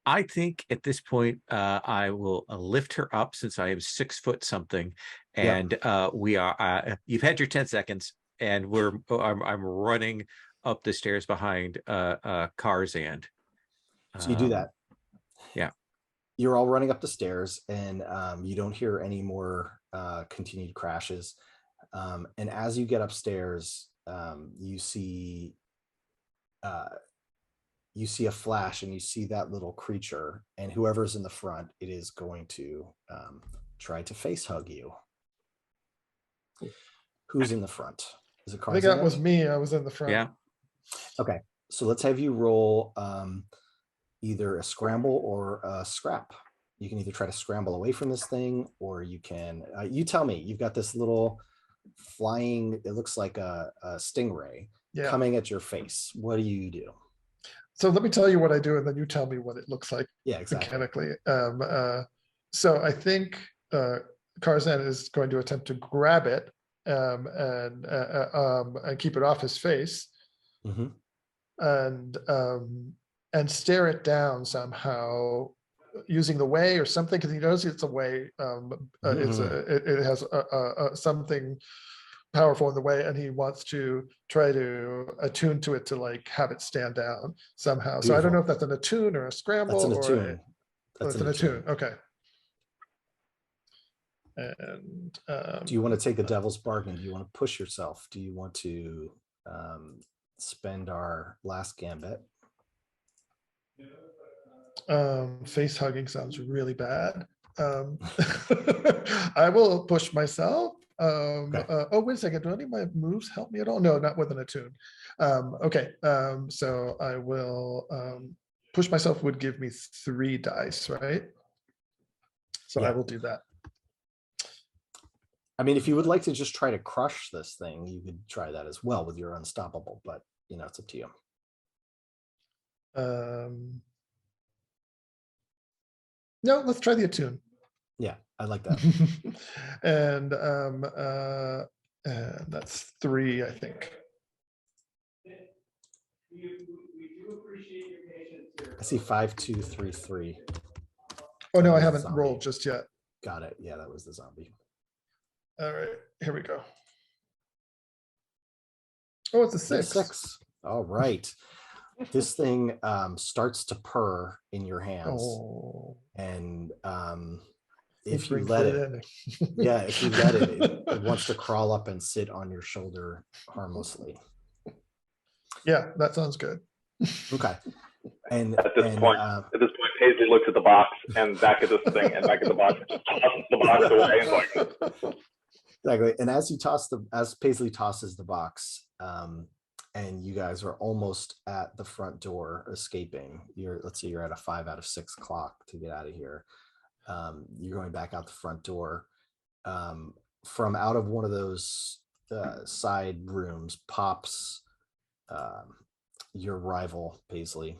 I think at this point, I will lift her up, since I am 6 foot something, and we are. You've had your 10 seconds, and I'm running up the stairs behind Tarzan. So you do that. Yeah. You're all running up the stairs, and you don't hear any more continued crashes. And as you get upstairs, you see a flash, and you see that little creature, and whoever's in the front, it is going to try to face hug you. Who's in the front? Is it Tarzan? I think that was me. I was in the front. Yeah. Okay, so let's have you roll either a scramble or a scrap. You can either try to scramble away from this thing, or you can, you tell me. You've got this little flying, it looks like a stingray coming at your face. What do you do? So let me tell you what I do, and then you tell me what it looks like. Yeah, exactly. Mechanically. So I think Tarzan is going to attempt to grab it and keep it off his face, and stare it down somehow using the way or something, because he knows it's a way. It has something powerful in the way, and he wants to try to attune to it to like have it stand down somehow. Beautiful. So I don't know if that's an attune or a scramble. That's an attune. That's an attune. Okay. And do you want to take a devil's bargain? Do you want to push yourself? Do you want to spend our last gambit? Face hugging sounds really bad. I will push myself. Okay. Oh, wait a second. Do any of my moves help me at all? No, not with an attune. Okay. So I will push myself would give me 3 dice, right? So I will do that. I mean, if you would like to just try to crush this thing, you could try that as well with your unstoppable, but you know, it's up to you. No, let's try the attune. Yeah, I like that. And that's 3, I think. I see 5, 2, 3, 3. Oh no, I haven't rolled just yet. Got it. Yeah, that was the zombie. All right, here we go. Oh, it's a 6. 6. All right. This thing starts to purr in your hands, and if you let it, if you let it, it wants to crawl up and sit on your shoulder harmlessly. Yeah, that sounds good. Okay. And At this point, Paisley looks at the box and back at this thing and back at the box, tosses the box away and like. Exactly. And as Paisley tosses the box, and you guys are almost at the front door escaping. Let's say you're at a 5 out of 6 clock to get out of here. You're going back out the front door. From out of one of those side rooms pops your rival, Paisley.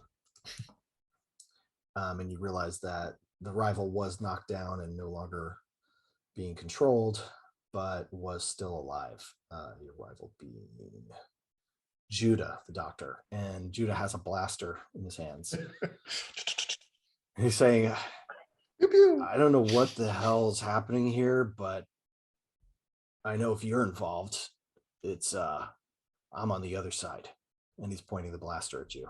And you realize that the rival was knocked down and no longer being controlled, but was still alive. Your rival being Judah, the doctor. And Judah has a blaster in his hands. He's saying, I don't know what the hell is happening here, but I know if you're involved, it's I'm on the other side. And he's pointing the blaster at you.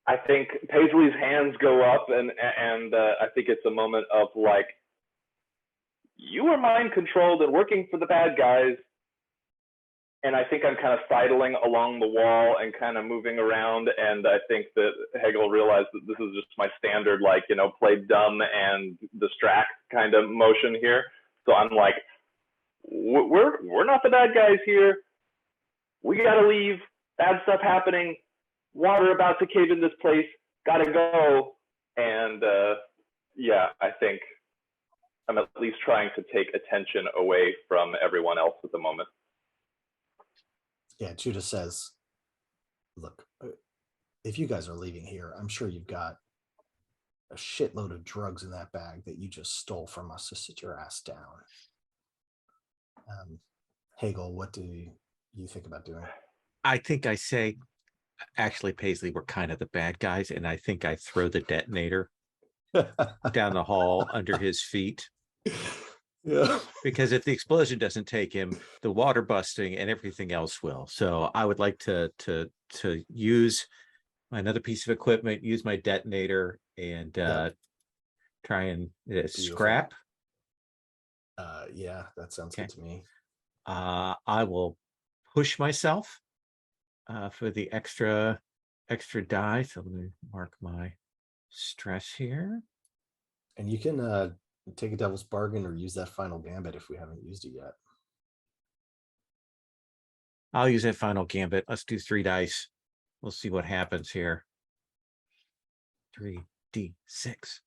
I think Paisley's hands go up, and I think it's a moment of like, you were mind controlled and working for the bad guys. And I think I'm kind of sidling along the wall and kind of moving around. And I think that Hegel realized that this is just my standard, like, you know, play dumb and distract kind of motion here. So I'm like, we're not the bad guys here. We got to leave. Bad stuff happening. Water about to cave in this place. Got to go. And yeah, I think I'm at least trying to take attention away from everyone else at the moment. Yeah, Judah says, look, if you guys are leaving here, I'm sure you've got a shitload of drugs in that bag that you just stole from us to sit your ass down. Hegel, what do you think about doing? I think I say, actually, Paisley, we're kind of the bad guys, and I think I throw the detonator down the hall under his feet. Yeah. Because if the explosion doesn't take him, the water busting and everything else will. So I would like to use another piece of equipment, use my detonator, and try and scrap. Yeah, that sounds good to me. I will push myself for the extra die. So let me mark my stress here. And you can take a devil's bargain or use that final gambit if we haven't used it yet. I'll use that final gambit. Let's do 3 dice. We'll see what happens here. 3d6.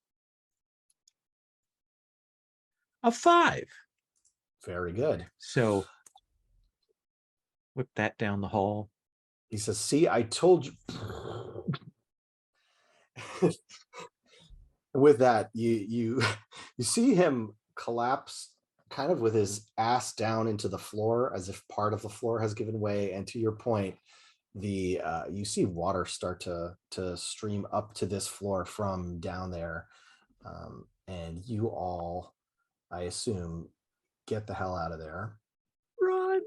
A 5. Very good. So whip that down the hall. He says, see, I told you. With that, you see him collapse kind of with his ass down into the floor as if part of the floor has given way. And to your point, you see water start to stream up to this floor from down there. And you all, I assume, get the hell out of there. Run.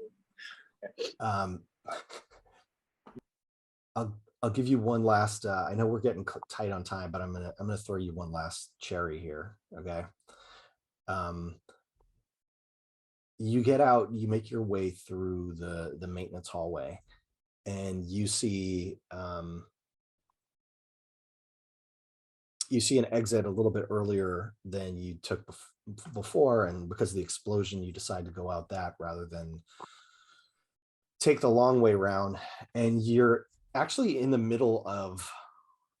I'll give you one last. I know we're getting tight on time, but I'm gonna throw you one last cherry here. Okay. You get out. You make your way through the maintenance hallway, and you see an exit a little bit earlier than you took before, and because of the explosion, you decide to go out that rather than take the long way around. And you're actually in the middle of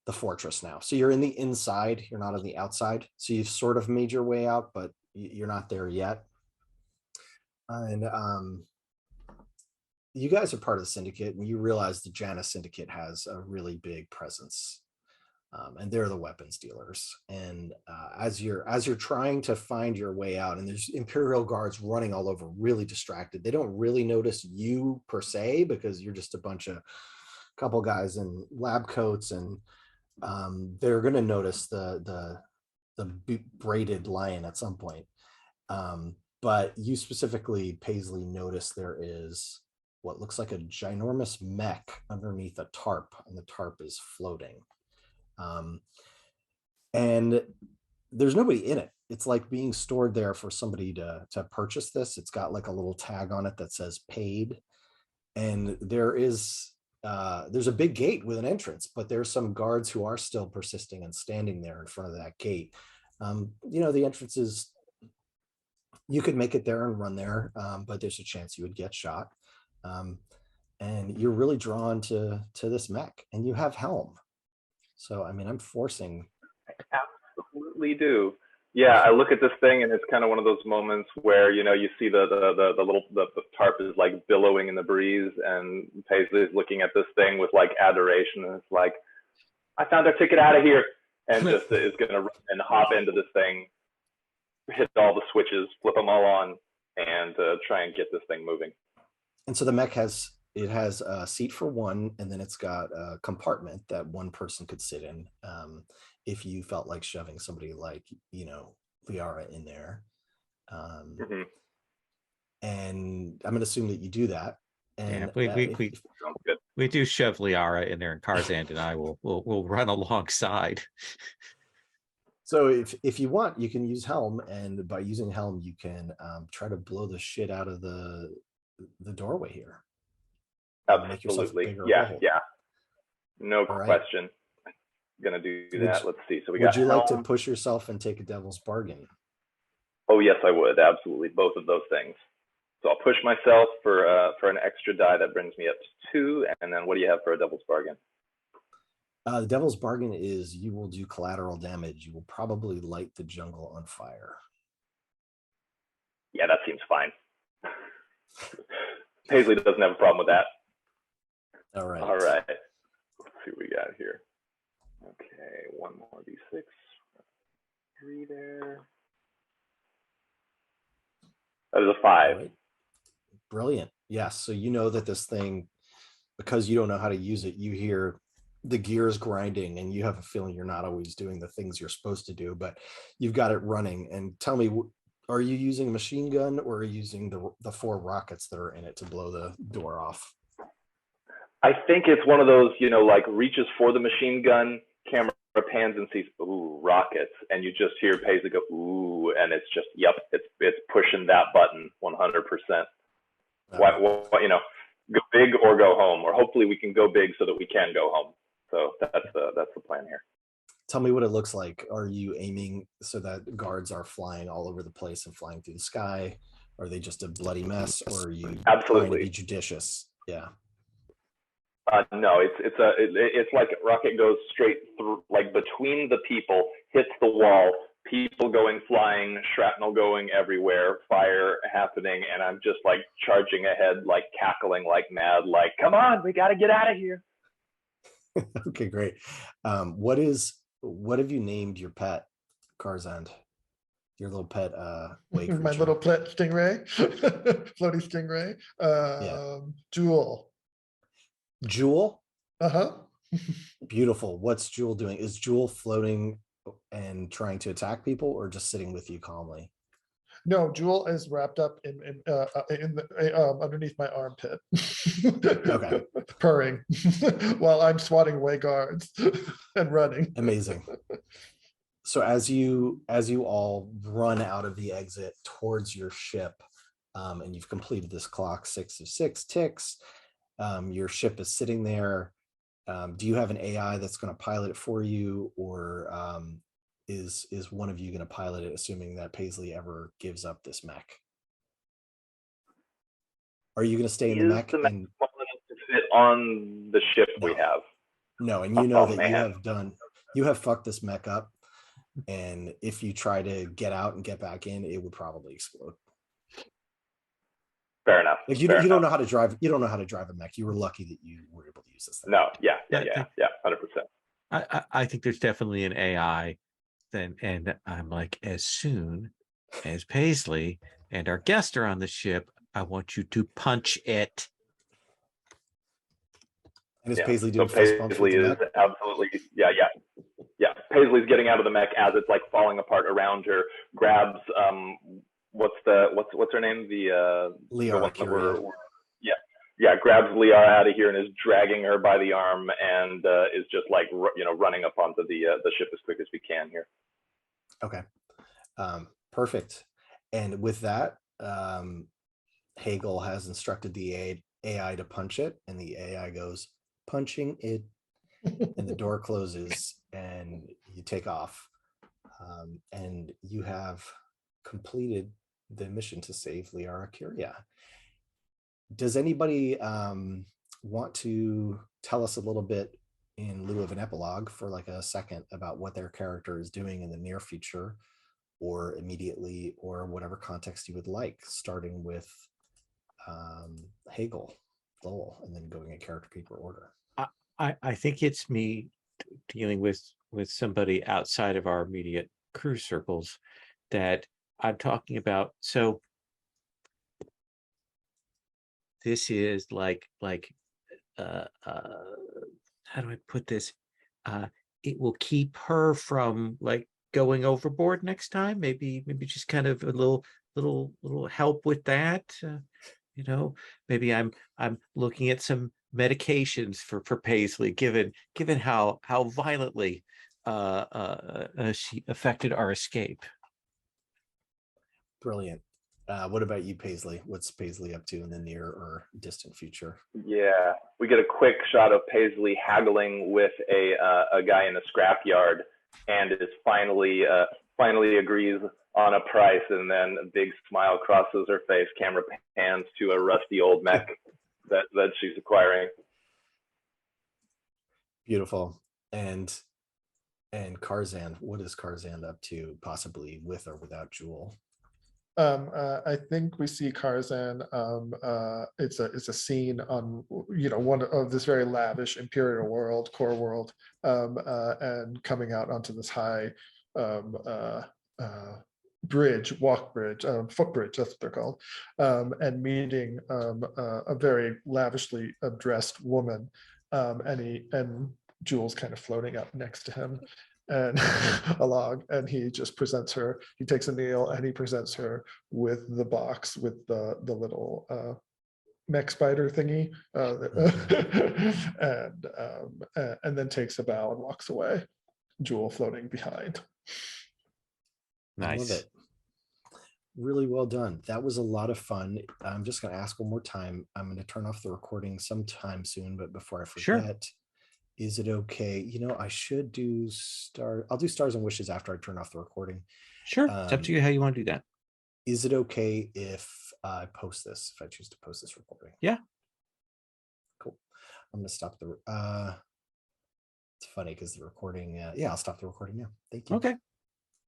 the fortress now. So you're in the inside, you're not on the outside. So you've sort of made your way out, but you're not there yet. And you guys are part of the syndicate, and you realize the Janus syndicate has a really big presence. And they're the weapons dealers. And as you're trying to find your way out, and there's Imperial guards running all over, really distracted. They don't really notice you per se because you're just a couple guys in lab coats, and they're going to notice the braided lion at some point. But you specifically, Paisley, notice there is what looks like a ginormous mech underneath a tarp, and the tarp is floating. And there's nobody in it. It's like being stored there for somebody to purchase this. It's got like a little tag on it that says paid. And there's a big gate with an entrance, but there's some guards who are still persisting and standing there in front of that gate. The entrance is, you could make it there and run there, but there's a chance you would get shot. And you're really drawn to this mech, and you have helm. So, I mean, I'm forcing. I absolutely do. Yeah, I look at this thing, and it's kind of one of those moments where, you see the tarp is like billowing in the breeze, and Paisley is looking at this thing with like adoration, and it's like, I found our ticket out of here, and just is going to run and hop into this thing, hit all the switches, flip them all on, and try and get this thing moving. And so the mech has a seat for one, and then it's got a compartment that one person could sit in. If you felt like shoving somebody like, Liara in there. And I'm going to assume that you do that. And we do shove Liara in there, and Tarzan and I will run alongside. So if you want, you can use helm, and by using helm, you can try to blow the shit out of the doorway here. Absolutely. Yeah. No question. Gonna do that. Let's see. So would you like to push yourself and take a devil's bargain? Oh yes, I would. Absolutely. Both of those things. So I'll push myself for an extra die that brings me up to 2. And then what do you have for a devil's bargain? The devil's bargain is you will do collateral damage. You will probably light the jungle on fire. Yeah, that seems fine. Paisley doesn't have a problem with that. All right. Let's see what we got here. Okay, 1 more d6. 3 there. That is a 5. Right. Brilliant. Yes. So you know that this thing, because you don't know how to use it, you hear the gears grinding, and you have a feeling you're not always doing the things you're supposed to do, but you've got it running. And tell me, are you using a machine gun, or are you using the 4 rockets that are in it to blow the door off? I think it's one of those, like reaches for the machine gun, camera pans and sees, ooh, rockets, and you just hear Paisley go, ooh, and it's just, yep, it's pushing that button 100%. Go big or go home, or hopefully we can go big so that we can go home. So that's the plan here. Tell me what it looks like. Are you aiming so that guards are flying all over the place and flying through the sky? Are they just a bloody mess, or are you trying to be judicious? Yeah. No, it's like a rocket goes straight through, like between the people, hits the wall, people going flying, shrapnel going everywhere, fire happening, and I'm just like charging ahead, like cackling like mad, like, come on, we got to get out of here. Okay, great. What have you named your pet, Karzand? Your little pet my little pet stingray, floaty stingray. Jewel. Jewel? Uh-huh. Beautiful. What's Jewel doing? Is Jewel floating and trying to attack people, or just sitting with you calmly? No, Jewel is wrapped up in underneath my armpit. Okay. Purring while I'm swatting away guards and running. Amazing. So as you all run out of the exit towards your ship, and you've completed this clock, 6 of 6 ticks, your ship is sitting there. Do you have an AI that's going to pilot it for you, or is one of you going to pilot it, assuming that Paisley ever gives up this mech? Are you going to stay in the mech? And fit on the ship we have? No, and you know that you have fucked this mech up, and if you try to get out and get back in, it would probably explode. Fair enough. Like you don't know how to drive. You don't know how to drive a mech. You were lucky that you were able to use this thing. No, yeah, 100%. I think there's definitely an AI. And I'm like, as soon as Paisley and our guest are on the ship, I want you to punch it. And is Paisley doing fist bumps with the mech? Absolutely, yeah. Paisley's getting out of the mech as it's like falling apart around her. Grabs what's her name? Liara. Grabs Liara out of here and is dragging her by the arm, and is just like running up onto the ship as quick as we can here. Okay, perfect. And with that, Hagel has instructed the AI to punch it, and the AI goes, punching it, and the door closes, and you take off. And you have completed the mission to save Liara Curia. Does anybody want to tell us a little bit in lieu of an epilogue for like a second about what their character is doing in the near future or immediately, or whatever context you would like, starting with Hegel, Lowell, and then going in character keeper order? I think it's me dealing with somebody outside of our immediate crew circles that I'm talking about. So this is like how do I put this? It will keep her from like going overboard next time. Maybe just kind of a little help with that. You know, maybe I'm looking at some medications for Paisley, given how violently she affected our escape. Brilliant. What about you, Paisley? What's Paisley up to in the near or distant future? Yeah, we get a quick shot of Paisley haggling with a guy in a scrapyard, and is finally agrees on a price, and then a big smile crosses her face. Camera pans to a rusty old mech that she's acquiring. Beautiful. And Karzan, what is Karzan up to, possibly with or without Jewel? I think we see Karzan. It's a scene on one of this very lavish imperial world, core world, and coming out onto this high bridge, walk bridge, footbridge, that's what they're called, and meeting a very lavishly dressed woman, and Jules kind of floating up next to him and along, and he just presents her. He takes a kneel and he presents her with the box with the little mech spider thingy, and then takes a bow and walks away. Jewel floating behind. Nice. I love it. Really well done. That was a lot of fun. I'm just going to ask one more time. I'm going to turn off the recording sometime soon, but before I forget, sure. Is it okay? I should do I'll do Stars and Wishes after I turn off the recording. Sure. It's up to you how you want to do that. Is it okay if I post this, if I choose to post this recording? Yeah. Cool. I'm going to stop the, it's funny because the recording, I'll stop the recording now. Thank you. Okay.